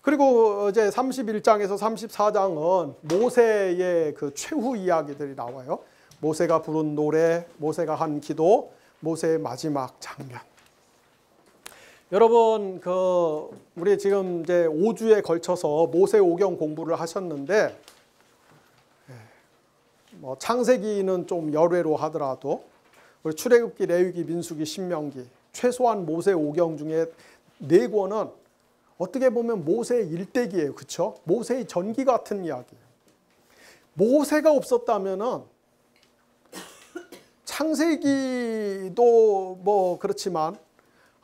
그리고 이제 31장에서 34장은 모세의 그 최후 이야기들이 나와요. 모세가 부른 노래, 모세가 한 기도, 모세의 마지막 장면. 여러분, 우리 지금 이제 5주에 걸쳐서 모세 오경 공부를 하셨는데, 뭐 창세기는 좀 열외로 하더라도 우리 출애굽기, 레위기, 민수기, 신명기 최소한 모세 오경 중에 4권은 어떻게 보면 모세의 일대기예요. 그렇죠? 모세의 전기 같은 이야기예요. 모세가 없었다면은 창세기도 뭐 그렇지만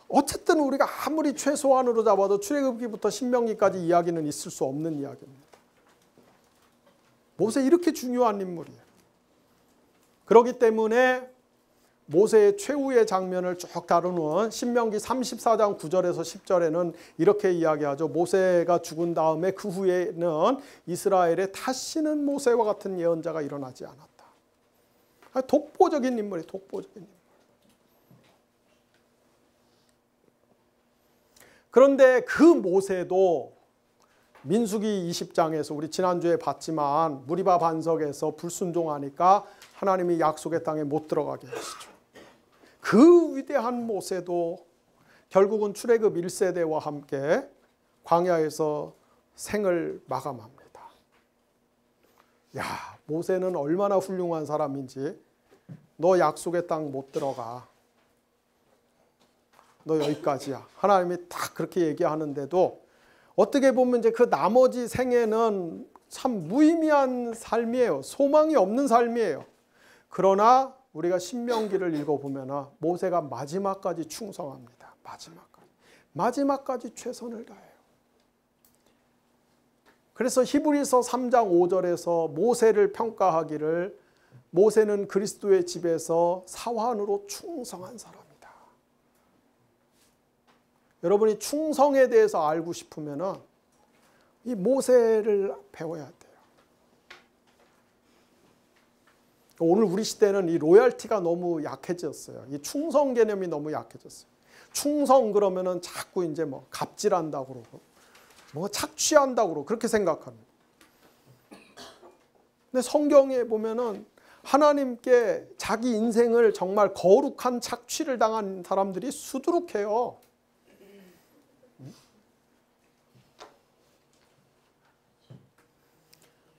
어쨌든 우리가 아무리 최소한으로 잡아도 출애굽기부터 신명기까지 이야기는 있을 수 없는 이야기입니다. 모세 이렇게 중요한 인물이에요. 그렇기 때문에 모세의 최후의 장면을 쭉 다루는 신명기 34장 9절에서 10절에는 이렇게 이야기하죠. 모세가 죽은 다음에 그 후에는 이스라엘에 다시는 모세와 같은 예언자가 일어나지 않았다. 독보적인 인물이에요. 독보적인 인물. 그런데 그 모세도 민수기 20장에서 우리 지난주에 봤지만 무리바 반석에서 불순종하니까 하나님이 약속의 땅에 못 들어가게 하시죠. 그 위대한 모세도 결국은 출애굽 1세대와 함께 광야에서 생을 마감합니다. 야, 모세는 얼마나 훌륭한 사람인지. 너 약속의 땅 못 들어가. 너 여기까지야. 하나님이 딱 그렇게 얘기하는데도 어떻게 보면 이제 그 나머지 생애는 참 무의미한 삶이에요. 소망이 없는 삶이에요. 그러나 우리가 신명기를 읽어보면 모세가 마지막까지 충성합니다. 마지막까지 최선을 다해요. 그래서 히브리서 3장 5절에서 모세를 평가하기를 모세는 그리스도의 집에서 사환으로 충성한 사람이다. 여러분이 충성에 대해서 알고 싶으면 이 모세를 배워야 돼요. 오늘 우리 시대는 이 로열티가 너무 약해졌어요. 이 충성 개념이 너무 약해졌어요. 충성 그러면은 자꾸 이제 뭐 갑질한다고 그러고 뭐 착취한다고 그러고 그렇게 생각합니다. 근데 성경에 보면은 하나님께 자기 인생을 정말 거룩한 착취를 당한 사람들이 수두룩해요.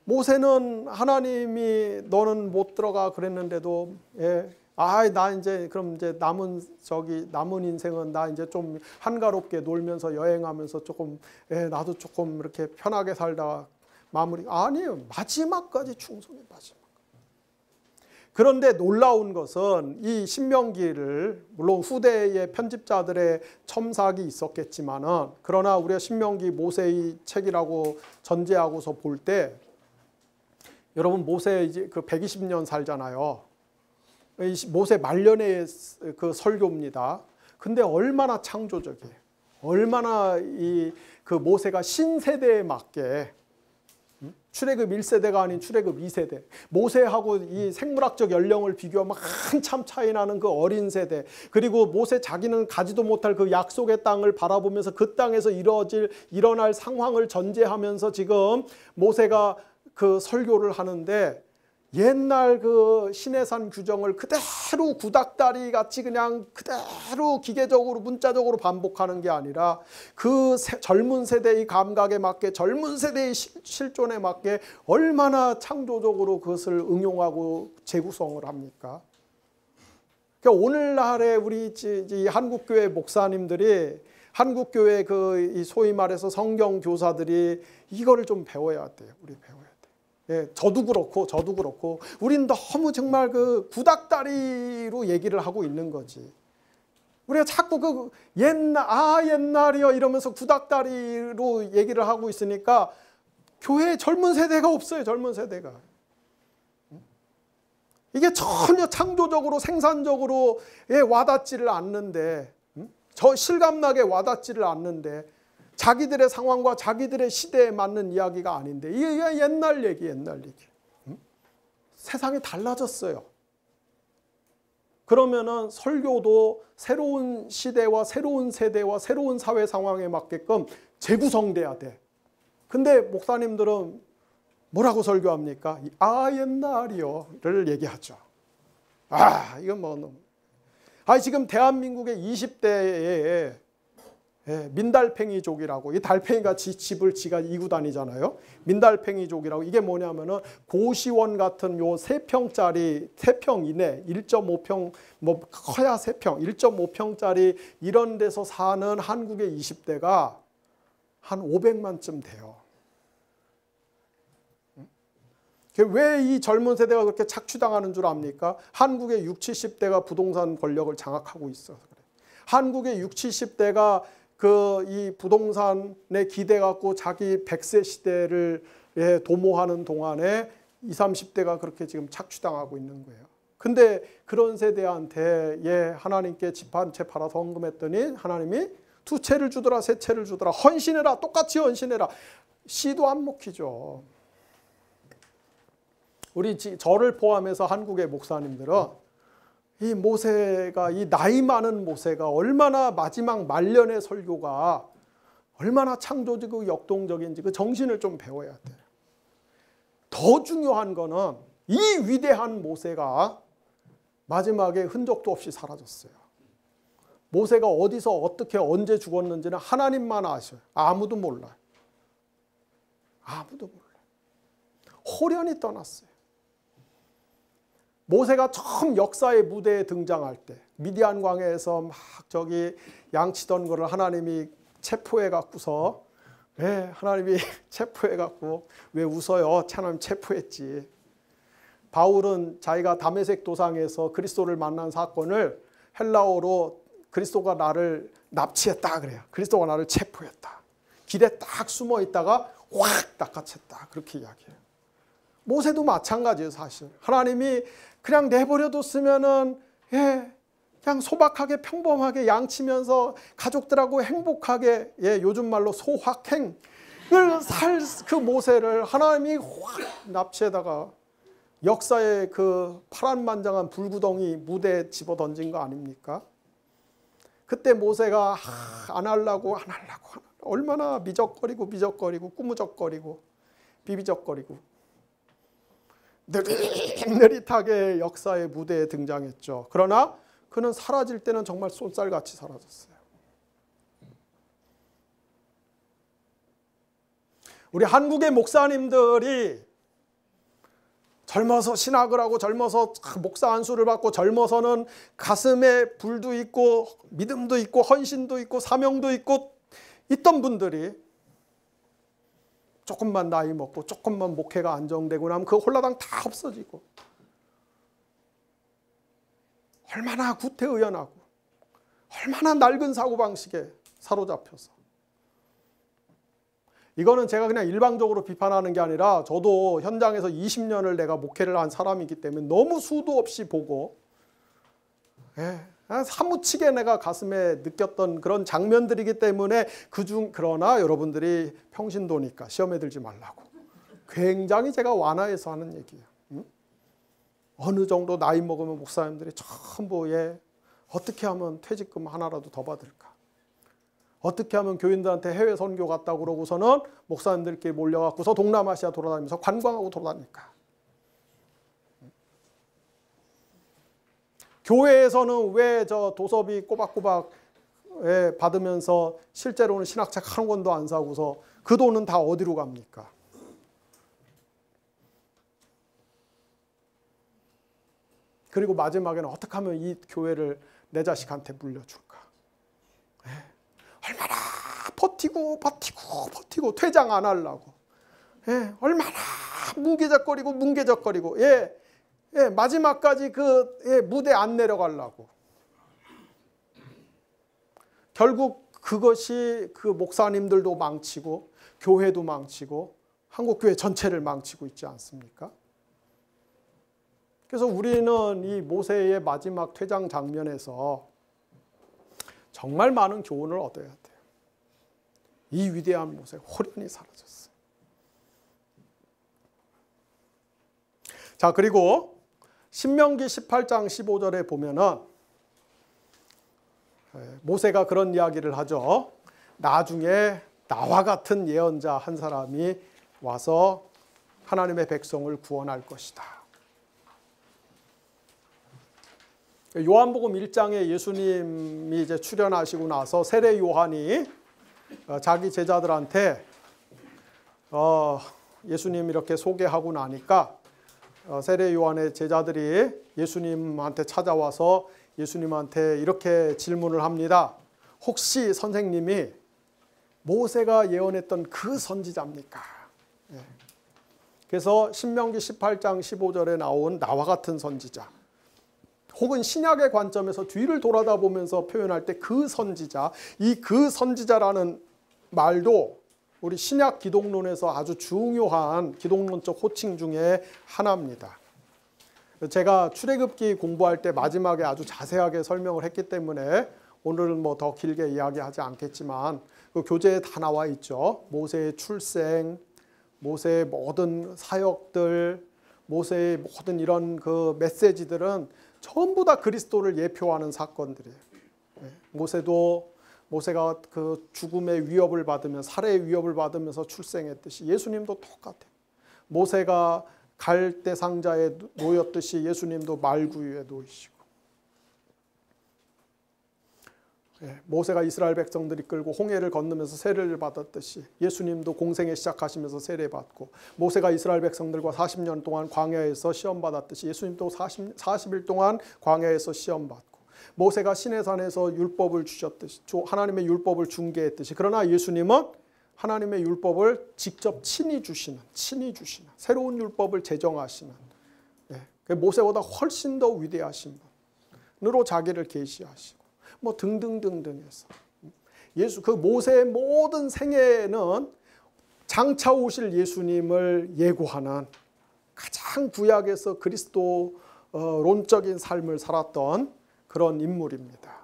모세는 하나님이 너는 못 들어가 그랬는데도 나 이제 그럼 이제 남은 인생은 나 이제 좀 한가롭게 놀면서 여행하면서 조금 나도 조금 이렇게 편하게 살다 마무리. 아니에요. 마지막까지 충성해. 마지막. 그런데 놀라운 것은 이 신명기를 물론 후대의 편집자들의 첨삭이 있었겠지만은 그러나 우리가 신명기 모세의 책이라고 전제하고서 볼 때 여러분 모세 이제 그 120년 살잖아요. 모세 말년의 그 설교입니다. 근데 얼마나 창조적이에요. 얼마나 그 모세가 신세대에 맞게 출애굽 1세대가 아닌 출애굽 2세대. 모세하고 이 생물학적 연령을 비교하면 한참 차이 나는 그 어린 세대. 그리고 모세 자기는 가지도 못할 그 약속의 땅을 바라보면서 그 땅에서 일어날 상황을 전제하면서 지금 모세가 그 설교를 하는데 옛날 그 시내산 규정을 그대로 구닥다리 같이 그냥 그대로 기계적으로 문자적으로 반복하는 게 아니라 그 젊은 세대의 감각에 맞게 젊은 세대의 실존에 맞게 얼마나 창조적으로 그것을 응용하고 재구성을 합니까? 그러니까 오늘날의 우리 한국교회 목사님들이 한국교회 그 소위 말해서 성경 교사들이 이거를 좀 배워야 돼요. 우리 배워야 돼요. 저도 그렇고 우린 너무 정말 그 구닥다리로 얘기를 하고 있는 거지. 우리가 자꾸 그 옛날이요 이러면서 구닥다리로 얘기를 하고 있으니까 교회에 젊은 세대가 없어요. 젊은 세대가. 이게 전혀 창조적으로 생산적으로 와닿지를 않는데 실감나게 와닿지를 않는데 자기들의 상황과 자기들의 시대에 맞는 이야기가 아닌데 이게 옛날 얘기. 세상이 달라졌어요. 그러면은 설교도 새로운 시대와 새로운 세대와 새로운 사회 상황에 맞게끔 재구성돼야 돼. 근데 목사님들은 뭐라고 설교합니까? 옛날이요를 얘기하죠. 이건 뭐 지금 대한민국의 20대에 민달팽이족이라고, 이 달팽이가 집을 지가 이고 다니잖아요. 민달팽이족이라고, 이게 뭐냐면은 고시원 같은 요 3평짜리, 3평 이내, 1.5평, 뭐 커야 3평, 1.5평짜리 이런 데서 사는 한국의 20대가 한 500만쯤 돼요. 왜 이 젊은 세대가 그렇게 착취당하는 줄 압니까? 한국의 60, 70대가 부동산 권력을 장악하고 있어서 그래요. 한국의 60, 70대가 이 부동산에 기대 갖고 자기 100세 시대를 도모하는 동안에 20, 30대가 그렇게 지금 착취당하고 있는 거예요. 근데 그런 세대한테 하나님께 집 한 채 팔아서 헌금했더니 하나님이 2채를 주더라, 3채를 주더라. 헌신해라, 똑같이 헌신해라. 씨도 안 먹히죠. 저를 포함해서 한국의 목사님들은 이 모세가, 이 나이 많은 모세가 얼마나 마지막 말년의 설교가 얼마나 창조적이고 역동적인지 그 정신을 좀 배워야 돼요. 더 중요한 거는 이 위대한 모세가 마지막에 흔적도 없이 사라졌어요. 모세가 어디서 어떻게 언제 죽었는지는 하나님만 아셔요. 아무도 몰라요. 아무도 몰라요. 호련히 떠났어요. 모세가 처음 역사의 무대에 등장할 때 미디안 광야에서 막 양치던 거를 하나님이 체포해 갖고서, 하나님이 체포해 갖고, 왜 웃어요? 하나님 체포했지. 바울은 자기가 다메섹 도상에서 그리스도를 만난 사건을 헬라어로 그리스도가 나를 납치했다 그래요. 그리스도가 나를 체포했다. 길에 딱 숨어 있다가 확 낚아챘다. 그렇게 이야기해요. 모세도 마찬가지예요, 사실. 하나님이 그냥 내버려뒀으면은 그냥 소박하게 평범하게 양치면서 가족들하고 행복하게, 요즘 말로 소확행을 살 그 모세를 하나님이 확 납치에다가 역사의 그 파란만장한 불구덩이 무대에 집어던진 거 아닙니까? 그때 모세가 안 하려고 얼마나 미적거리고 꾸무적거리고 비비적거리고 느릿느릿하게 역사의 무대에 등장했죠. 그러나 그는 사라질 때는 정말 쏜살같이 사라졌어요. 우리 한국의 목사님들이 젊어서 신학을 하고 젊어서 목사 안수를 받고 젊어서는 가슴에 불도 있고 믿음도 있고 헌신도 있고 사명도 있고 있던 분들이 조금만 나이 먹고 조금만 목회가 안정되고 나면 그 홀라당 다 없어지고, 얼마나 구태의연하고 얼마나 낡은 사고방식에 사로잡혀서. 이거는 제가 그냥 일방적으로 비판하는 게 아니라 저도 현장에서 20년을 내가 목회를 한 사람이기 때문에 너무 수도 없이 보고 사무치게 내가 가슴에 느꼈던 그런 장면들이기 때문에 그러나 여러분들이 평신도니까 시험에 들지 말라고 굉장히 제가 완화해서 하는 얘기예요. 어느 정도 나이 먹으면 목사님들이 전부 어떻게 하면 퇴직금 하나라도 더 받을까, 어떻게 하면 교인들한테 해외 선교 갔다고 그러고서는 목사님들끼리 몰려갖고서 동남아시아 돌아다니면서 관광하고 돌아다닐까. 교회에서는 왜 도서비 꼬박꼬박 받으면서 실제로는 신학책 한 권도 안 사고서 그 돈은 다 어디로 갑니까? 그리고 마지막에는 어떻게 하면 이 교회를 내 자식한테 물려줄까? 얼마나 버티고 퇴장 안 하려고, 얼마나 뭉개적거리고 마지막까지 무대 안 내려가려고. 결국 그것이 그 목사님들도 망치고 교회도 망치고 한국교회 전체를 망치고 있지 않습니까? 그래서 우리는 이 모세의 마지막 퇴장 장면에서 정말 많은 교훈을 얻어야 돼요. 이 위대한 모세 호련히 사라졌어요. 자, 그리고 신명기 18장 15절에 보면은 모세가 그런 이야기를 하죠. 나중에 나와 같은 예언자 한 사람이 와서 하나님의 백성을 구원할 것이다. 요한복음 1장에 예수님이 이제 출현하시고 나서 세례 요한이 자기 제자들한테 예수님 이렇게 소개하고 나니까 세례 요한의 제자들이 예수님한테 찾아와서 예수님한테 이렇게 질문을 합니다. 혹시 선생님이 모세가 예언했던 그 선지자입니까? 그래서 신명기 18장 15절에 나온 나와 같은 선지자, 혹은 신약의 관점에서 뒤를 돌아다 보면서 표현할 때 그 선지자, 이 그 선지자라는 말도 우리 신약 기독론에서 아주 중요한 기독론적 호칭 중에 하나입니다. 제가 출애굽기 공부할 때 마지막에 아주 자세하게 설명을 했기 때문에 오늘은 뭐 더 길게 이야기하지 않겠지만 그 교재에 다 나와 있죠. 모세의 출생, 모세의 모든 사역들, 모세의 모든 이런 그 메시지들은 전부 다 그리스도를 예표하는 사건들이에요. 모세가 그 죽음의 위협을 받으며 살해의 위협을 받으면서 출생했듯이 예수님도 똑같아요. 모세가 갈대 상자에 놓였듯이 예수님도 말구유에 놓이시고, 모세가 이스라엘 백성들이 끌고 홍해를 건너면서 세례를 받았듯이 예수님도 공생애 시작하시면서 세례받고, 모세가 이스라엘 백성들과 40년 동안 광야에서 시험받았듯이 예수님도 40일 동안 광야에서 시험받고, 모세가 시내산에서 율법을 주셨듯이 하나님의 율법을 중개했듯이, 그러나 예수님은 하나님의 율법을 직접 친히 주시는 새로운 율법을 제정하시는, 모세보다 훨씬 더 위대하신 분으로 자기를 계시하시고 뭐 등등등등해서 예수, 그 모세의 모든 생애는 장차 오실 예수님을 예고하는 가장 구약에서 그리스도론적인 삶을 살았던 그런 인물입니다.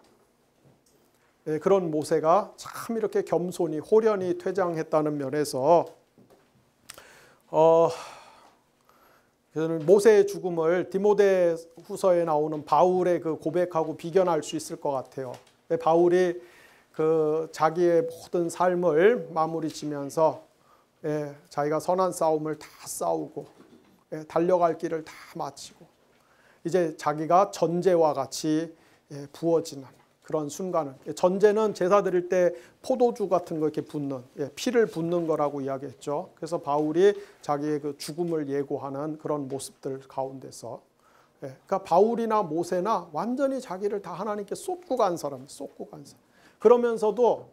그런 모세가 참 이렇게 겸손히 호련히 퇴장했다는 면에서 모세의 죽음을 디모데 후서에 나오는 바울의 그 고백하고 비견할 수 있을 것 같아요. 바울이 그 자기의 모든 삶을 마무리 지면서 자기가 선한 싸움을 다 싸우고 달려갈 길을 다 마치고 이제 자기가 전제와 같이 부어지는 그런 순간을, 전제는 제사 드릴 때 포도주 같은 거 이렇게 붓는, 피를 붓는 거라고 이야기했죠. 그래서 바울이 자기의 그 죽음을 예고하는 그런 모습들 가운데서, 그러니까 바울이나 모세나 완전히 자기를 다 하나님께 쏟고 간 사람. 그러면서도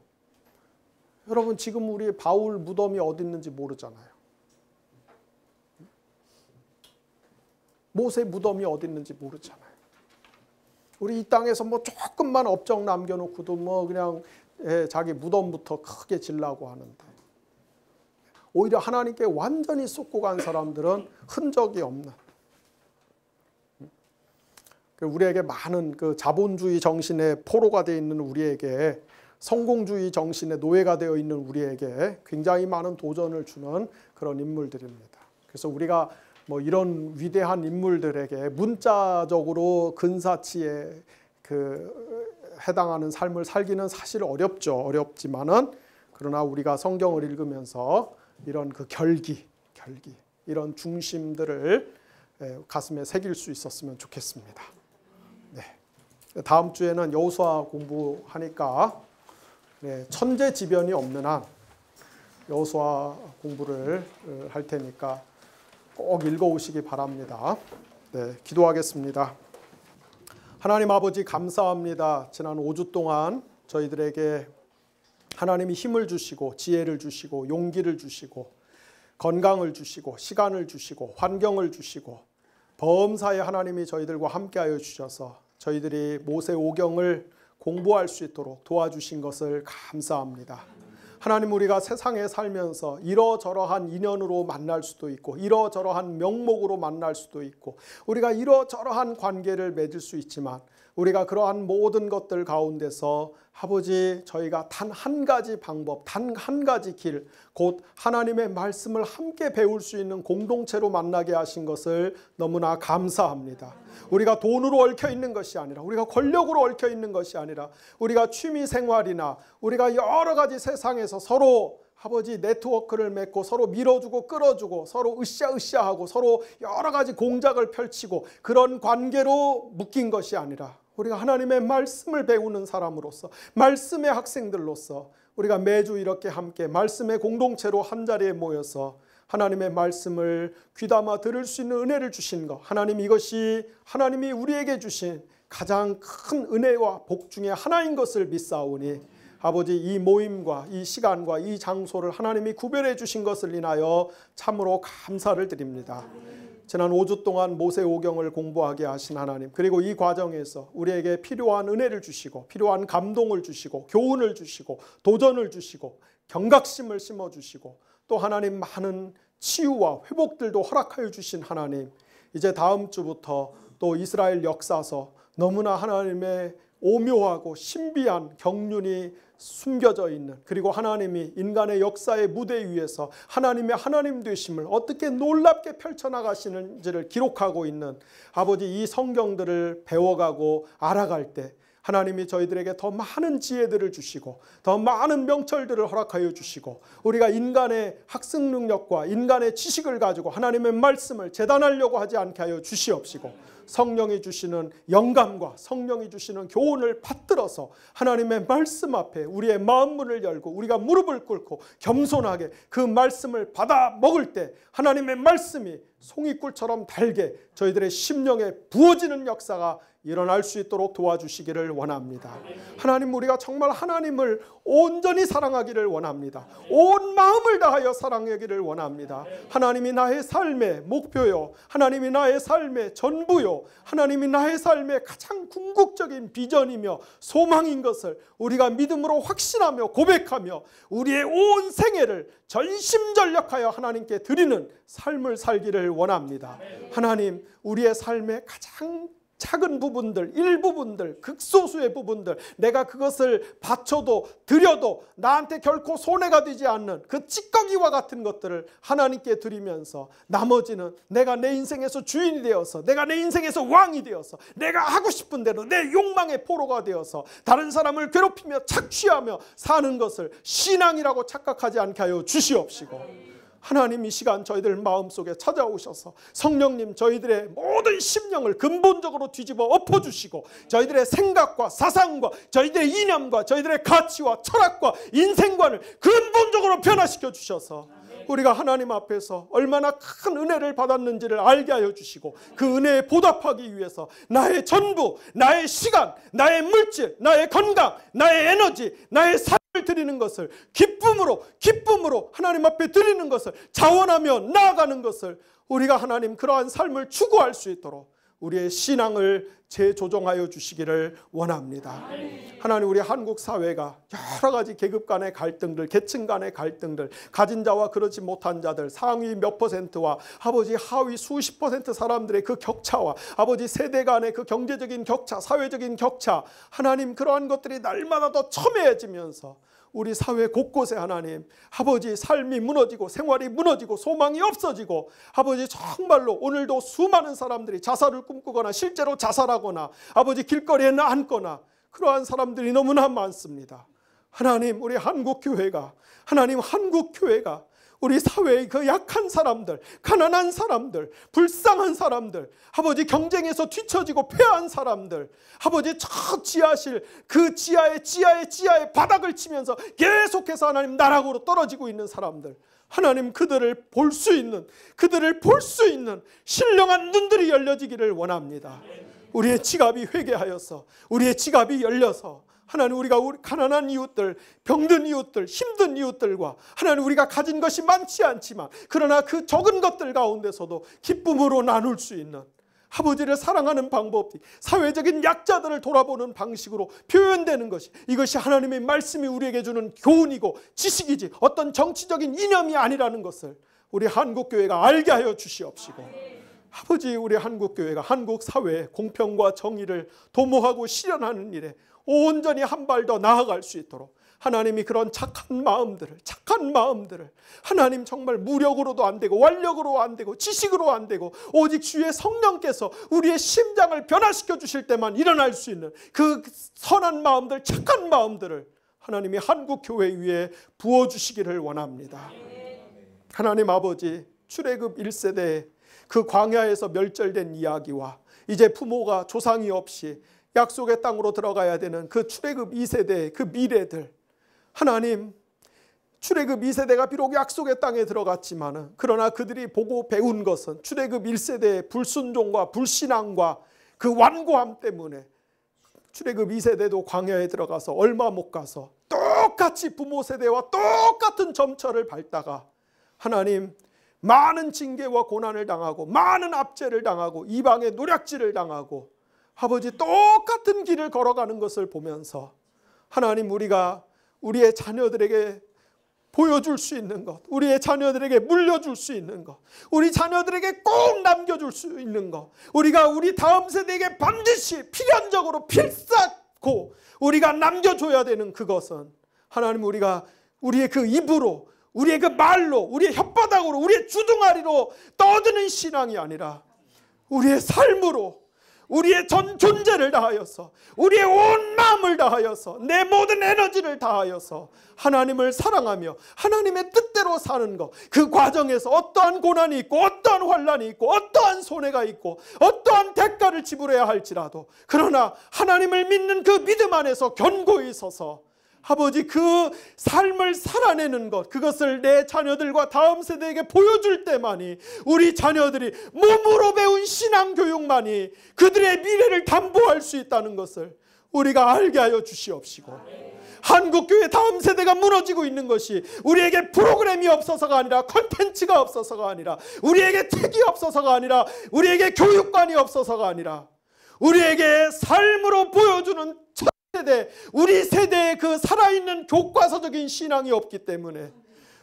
여러분 지금 우리 바울 무덤이 어디 있는지 모르잖아요. 모세 무덤이 어디 있는지 모르잖아요. 우리 이 땅에서 뭐 조금만 업적 남겨놓고도 뭐 그냥 자기 무덤부터 크게 지려고 하는데, 오히려 하나님께 완전히 쏟고 간 사람들은 흔적이 없는, 우리에게 많은 그 자본주의 정신의 포로가 되어 있는 우리에게, 성공주의 정신의 노예가 되어 있는 우리에게 굉장히 많은 도전을 주는 그런 인물들입니다. 그래서 우리가 뭐 이런 위대한 인물들에게 문자적으로 근사치에 해당하는 삶을 살기는 사실 어렵지만은, 그러나 우리가 성경을 읽으면서 이런 그 결기 이런 중심들을 가슴에 새길 수 있었으면 좋겠습니다. 다음 주에는 여호수아 공부하니까 천재지변이 없는 한 여호수아 공부를 할 테니까 꼭 읽어오시기 바랍니다. 기도하겠습니다. 하나님 아버지 감사합니다. 지난 5주 동안 저희들에게 하나님이 힘을 주시고 지혜를 주시고 용기를 주시고 건강을 주시고 시간을 주시고 환경을 주시고 범사에 하나님이 저희들과 함께하여 주셔서 저희들이 모세 오경을 공부할 수 있도록 도와주신 것을 감사합니다. 하나님, 우리가 세상에 살면서 이러저러한 인연으로 만날 수도 있고 이러저러한 명목으로 만날 수도 있고 우리가 이러저러한 관계를 맺을 수 있지만 우리가 그러한 모든 것들 가운데서 아버지 저희가 단 한 가지 방법, 단 한 가지 길, 곧 하나님의 말씀을 함께 배울 수 있는 공동체로 만나게 하신 것을 너무나 감사합니다. 우리가 돈으로 얽혀 있는 것이 아니라, 우리가 권력으로 얽혀 있는 것이 아니라, 우리가 취미 생활이나 우리가 여러 가지 세상에서 서로 아버지 네트워크를 맺고 서로 밀어주고 끌어주고 서로 으쌰으쌰하고 서로 여러 가지 공작을 펼치고 그런 관계로 묶인 것이 아니라, 우리가 하나님의 말씀을 배우는 사람으로서, 말씀의 학생들로서 우리가 매주 이렇게 함께 말씀의 공동체로 한자리에 모여서 하나님의 말씀을 귀담아 들을 수 있는 은혜를 주신 것, 하나님, 이것이 하나님이 우리에게 주신 가장 큰 은혜와 복 중에 하나인 것을 믿사오니 아버지, 이 모임과 이 시간과 이 장소를 하나님이 구별해 주신 것을 인하여 참으로 감사를 드립니다. 지난 5주 동안 모세오경을 공부하게 하신 하나님, 그리고 이 과정에서 우리에게 필요한 은혜를 주시고 필요한 감동을 주시고 교훈을 주시고 도전을 주시고 경각심을 심어주시고 또 하나님 많은 치유와 회복들도 허락하여 주신 하나님, 이제 다음 주부터 또 이스라엘 역사서 너무나 하나님의 오묘하고 신비한 경륜이 숨겨져 있는, 그리고 하나님이 인간의 역사의 무대 위에서 하나님의 하나님 되심을 어떻게 놀랍게 펼쳐나가시는지를 기록하고 있는 아버지, 이 성경들을 배워가고 알아갈 때 하나님이 저희들에게 더 많은 지혜들을 주시고 더 많은 명철들을 허락하여 주시고, 우리가 인간의 학습 능력과 인간의 지식을 가지고 하나님의 말씀을 재단하려고 하지 않게 하여 주시옵시고, 성령이 주시는 영감과 성령이 주시는 교훈을 받들어서 하나님의 말씀 앞에 우리의 마음 문을 열고 우리가 무릎을 꿇고 겸손하게 그 말씀을 받아 먹을 때 하나님의 말씀이 송이꿀처럼 달게 저희들의 심령에 부어지는 역사가 일어날 수 있도록 도와주시기를 원합니다. 하나님, 우리가 정말 하나님을 온전히 사랑하기를 원합니다. 온 마음을 다하여 사랑하기를 원합니다. 하나님이 나의 삶의 목표요, 하나님이 나의 삶의 전부요, 하나님이 나의 삶의 가장 궁극적인 비전이며 소망인 것을 우리가 믿음으로 확신하며 고백하며 우리의 온 생애를 전심전력하여 하나님께 드리는 삶을 살기를 원합니다. 하나님, 우리의 삶의 가장 작은 부분들, 일부분들, 극소수의 부분들, 내가 그것을 바쳐도 드려도 나한테 결코 손해가 되지 않는 그 찌꺼기와 같은 것들을 하나님께 드리면서 나머지는 내가 내 인생에서 주인이 되어서, 내가 내 인생에서 왕이 되어서, 내가 하고 싶은 대로 내 욕망의 포로가 되어서 다른 사람을 괴롭히며 착취하며 사는 것을 신앙이라고 착각하지 않게 하여 주시옵시고, 하나님, 이 시간 저희들 마음속에 찾아오셔서 성령님, 저희들의 모든 심령을 근본적으로 뒤집어 엎어주시고 저희들의 생각과 사상과 저희들의 이념과 저희들의 가치와 철학과 인생관을 근본적으로 변화시켜 주셔서 우리가 하나님 앞에서 얼마나 큰 은혜를 받았는지를 알게 하여 주시고, 그 은혜에 보답하기 위해서 나의 전부, 나의 시간, 나의 물질, 나의 건강, 나의 에너지, 나의 삶을 드리는 것을 기쁨으로 하나님 앞에 드리는 것을 자원하며 나아가는 것을 우리가 하나님, 그러한 삶을 추구할 수 있도록 우리의 신앙을 재조정하여 주시기를 원합니다. 하나님, 우리 한국 사회가 여러 가지 계급 간의 갈등들, 계층 간의 갈등들, 가진 자와 그렇지 못한 자들, 상위 몇 퍼센트와 아버지 하위 수십 퍼센트 사람들의 그 격차와 아버지 세대 간의 그 경제적인 격차, 사회적인 격차, 하나님, 그러한 것들이 날마다 더 첨예해지면서 우리 사회 곳곳에 하나님, 아버지, 삶이 무너지고 생활이 무너지고 소망이 없어지고, 아버지, 정말로 오늘도 수많은 사람들이 자살을 꿈꾸거나 실제로 자살하거나 아버지 길거리에 앉거나 그러한 사람들이 너무나 많습니다. 하나님, 우리 한국교회가, 하나님, 한국교회가 우리 사회의 그 약한 사람들, 가난한 사람들, 불쌍한 사람들, 아버지, 경쟁에서 뒤처지고 패한 사람들, 아버지, 저 지하실, 그 지하의 바닥을 치면서 계속해서 하나님 나락으로 떨어지고 있는 사람들, 하나님, 그들을 볼 수 있는 신령한 눈들이 열려지기를 원합니다. 우리의 지갑이 회개하여서, 우리의 지갑이 열려서 하나님, 우리가 가난한 이웃들, 병든 이웃들, 힘든 이웃들과 하나님, 우리가 가진 것이 많지 않지만 그러나 그 적은 것들 가운데서도 기쁨으로 나눌 수 있는, 아버지를 사랑하는 방법이 사회적인 약자들을 돌아보는 방식으로 표현되는 것이, 이것이 하나님의 말씀이 우리에게 주는 교훈이고 지식이지 어떤 정치적인 이념이 아니라는 것을 우리 한국교회가 알게 하여 주시옵시고, 아버지, 우리 한국교회가 한국 사회의 공평과 정의를 도모하고 실현하는 일에 온전히 한 발 더 나아갈 수 있도록 하나님이 그런 착한 마음들을 하나님 정말 무력으로도 안 되고 완력으로 안 되고 지식으로 안 되고 오직 주의 성령께서 우리의 심장을 변화시켜 주실 때만 일어날 수 있는 그 선한 마음들, 착한 마음들을 하나님이 한국교회 위에 부어주시기를 원합니다. 하나님 아버지, 출애굽 1세대에 그 광야에서 멸절된 이야기와 이제 부모가 조상이 없이 약속의 땅으로 들어가야 되는 그 출애굽 2세대의 그 미래들, 하나님, 출애굽 2세대가 비록 약속의 땅에 들어갔지만 그러나 그들이 보고 배운 것은 출애굽 1세대의 불순종과 불신앙과 그 완고함 때문에 출애굽 2세대도 광야에 들어가서 얼마 못 가서 똑같이 부모 세대와 똑같은 점철을 밟다가 하나님, 많은 징계와 고난을 당하고 많은 압제를 당하고 이방의 노략질을 당하고 아버지, 똑같은 길을 걸어가는 것을 보면서 하나님, 우리가 우리의 자녀들에게 보여줄 수 있는 것, 우리의 자녀들에게 물려줄 수 있는 것, 우리 자녀들에게 꼭 남겨줄 수 있는 것, 우리가 우리 다음 세대에게 반드시 필연적으로 필사고 우리가 남겨줘야 되는 그것은 하나님, 우리가 우리의 그 입으로, 우리의 그 말로, 우리의 혓바닥으로, 우리의 주둥아리로 떠드는 신앙이 아니라 우리의 삶으로, 우리의 전 존재를 다하여서, 우리의 온 마음을 다하여서, 내 모든 에너지를 다하여서 하나님을 사랑하며 하나님의 뜻대로 사는 것, 그 과정에서 어떠한 고난이 있고 어떠한 환난이 있고 어떠한 손해가 있고 어떠한 대가를 지불해야 할지라도 그러나 하나님을 믿는 그 믿음 안에서 견고히 서서 아버지, 그 삶을 살아내는 것, 그것을 내 자녀들과 다음 세대에게 보여줄 때만이 우리 자녀들이 몸으로 배운 신앙교육만이 그들의 미래를 담보할 수 있다는 것을 우리가 알게 하여 주시옵시고, 한국교회 다음 세대가 무너지고 있는 것이 우리에게 프로그램이 없어서가 아니라, 콘텐츠가 없어서가 아니라, 우리에게 책이 없어서가 아니라, 우리에게 교육관이 없어서가 아니라, 우리에게 삶으로 보여주는 세대, 우리 세대의 그 살아있는 교과서적인 신앙이 없기 때문에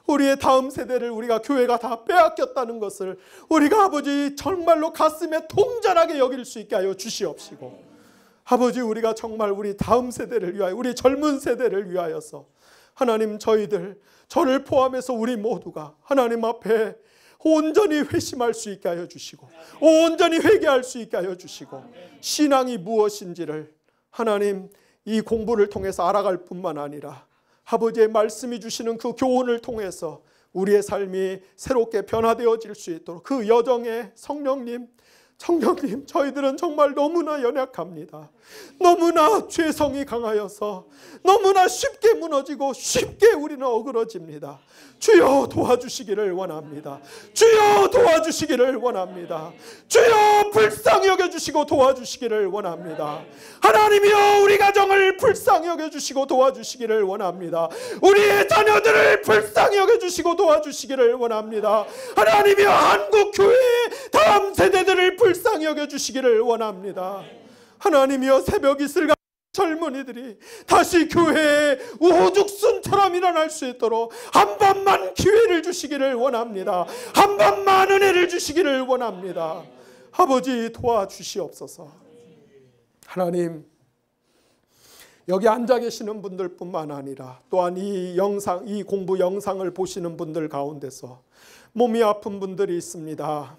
우리의 다음 세대를 우리가 교회가 다 빼앗겼다는 것을 우리가 아버지 정말로 가슴에 통전하게 여길 수 있게 하여 주시옵시고, 아버지, 우리가 정말 우리 다음 세대를 위하여, 우리 젊은 세대를 위하여서 하나님, 저를 포함해서 우리 모두가 하나님 앞에 온전히 회심할 수 있게 하여 주시고 온전히 회개할 수 있게 하여 주시고, 신앙이 무엇인지를 하나님 이 공부를 통해서 알아갈 뿐만 아니라 아버지의 말씀이 주시는 그 교훈을 통해서 우리의 삶이 새롭게 변화되어질 수 있도록 그 여정에 성령님, 저희들은 정말 너무나 연약합니다. 너무나 죄성이 강하여서 너무나 쉽게 무너지고 쉽게 우리는 어그러집니다. 주여 도와주시기를 원합니다. 주여 도와주시기를 원합니다. 주여 불쌍히 여겨주시고 도와주시기를 원합니다. 하나님이여, 우리 가정을 불쌍히 여겨주시고 도와주시기를 원합니다. 우리의 자녀들을 불쌍히 여겨주시고 도와주시기를 원합니다. 하나님이여, 한국교회의 다음 세대들을 불쌍히 여겨주시기를 원합니다. 하나님이여, 새벽 이슬 젊은이들이 다시 교회에 우후죽순처럼 일어날 수 있도록 한 번만 기회를 주시기를 원합니다. 한 번만 은혜를 주시기를 원합니다. 아버지, 도와주시옵소서. 하나님, 여기 앉아 계시는 분들뿐만 아니라 또한 이 공부 영상을 보시는 분들 가운데서 몸이 아픈 분들이 있습니다.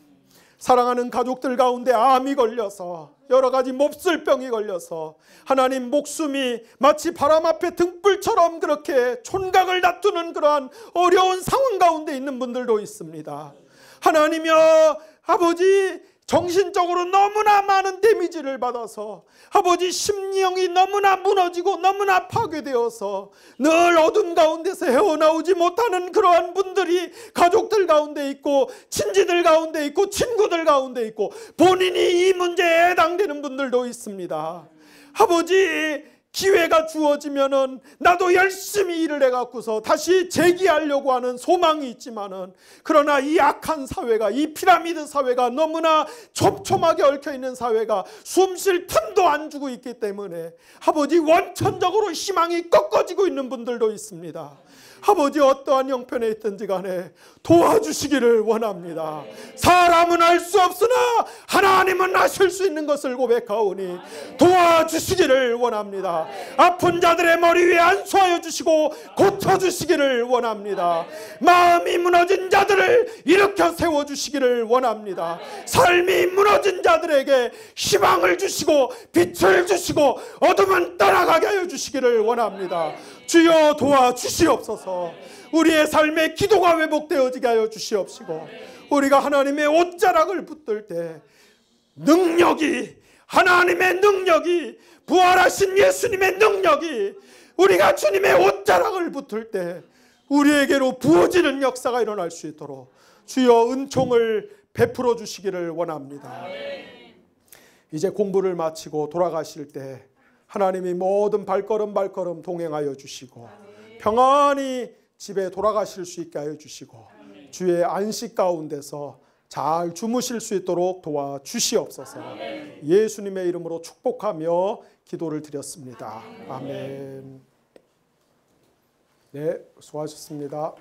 사랑하는 가족들 가운데 암이 걸려서, 여러 가지 몹쓸병이 걸려서 하나님, 목숨이 마치 바람 앞에 등불처럼 그렇게 촌각을 다투는 그러한 어려운 상황 가운데 있는 분들도 있습니다. 하나님이여, 아버지, 정신적으로 너무나 많은 데미지를 받아서 아버지, 심령이 너무나 무너지고 너무나 파괴되어서 늘 어둠 가운데서 헤어나오지 못하는 그러한 분들이 가족들 가운데 있고, 친지들 가운데 있고, 친구들 가운데 있고, 본인이 이 문제에 해당되는 분들도 있습니다. 아버지, 기회가 주어지면은 나도 열심히 일을 해갖고서 다시 재기하려고 하는 소망이 있지만은, 그러나 이 악한 사회가, 이 피라미드 사회가 너무나 촘촘하게 얽혀있는 사회가 숨 쉴 틈도 안 주고 있기 때문에 아버지 원천적으로 희망이 꺾어지고 있는 분들도 있습니다. 아버지 어떠한 형편에 있든지 간에 도와주시기를 원합니다. 사람은 알 수 없으나 하나님은 아실 수 있는 것을 고백하오니 도와주시기를 원합니다. 아픈 자들의 머리 위에 안수하여 주시고 고쳐주시기를 원합니다. 마음이 무너진 자들을 일으켜 세워주시기를 원합니다. 삶이 무너진 자들에게 희망을 주시고 빛을 주시고 어둠은 떠나가게 하여 주시기를 원합니다. 주여 도와주시옵소서. 우리의 삶의 기도가 회복되어지게 하여 주시옵시고, 우리가 하나님의 옷자락을 붙들 때 능력이, 하나님의 능력이, 부활하신 예수님의 능력이 우리가 주님의 옷자락을 붙들 때 우리에게로 부어지는 역사가 일어날 수 있도록 주여 은총을 베풀어 주시기를 원합니다. 이제 공부를 마치고 돌아가실 때 하나님이 모든 발걸음 발걸음 동행하여 주시고 평안히 집에 돌아가실 수 있게 하여 주시고 주의 안식 가운데서 잘 주무실 수 있도록 도와주시옵소서. 예수님의 이름으로 축복하며 기도를 드렸습니다. 아멘. 네, 수고하셨습니다.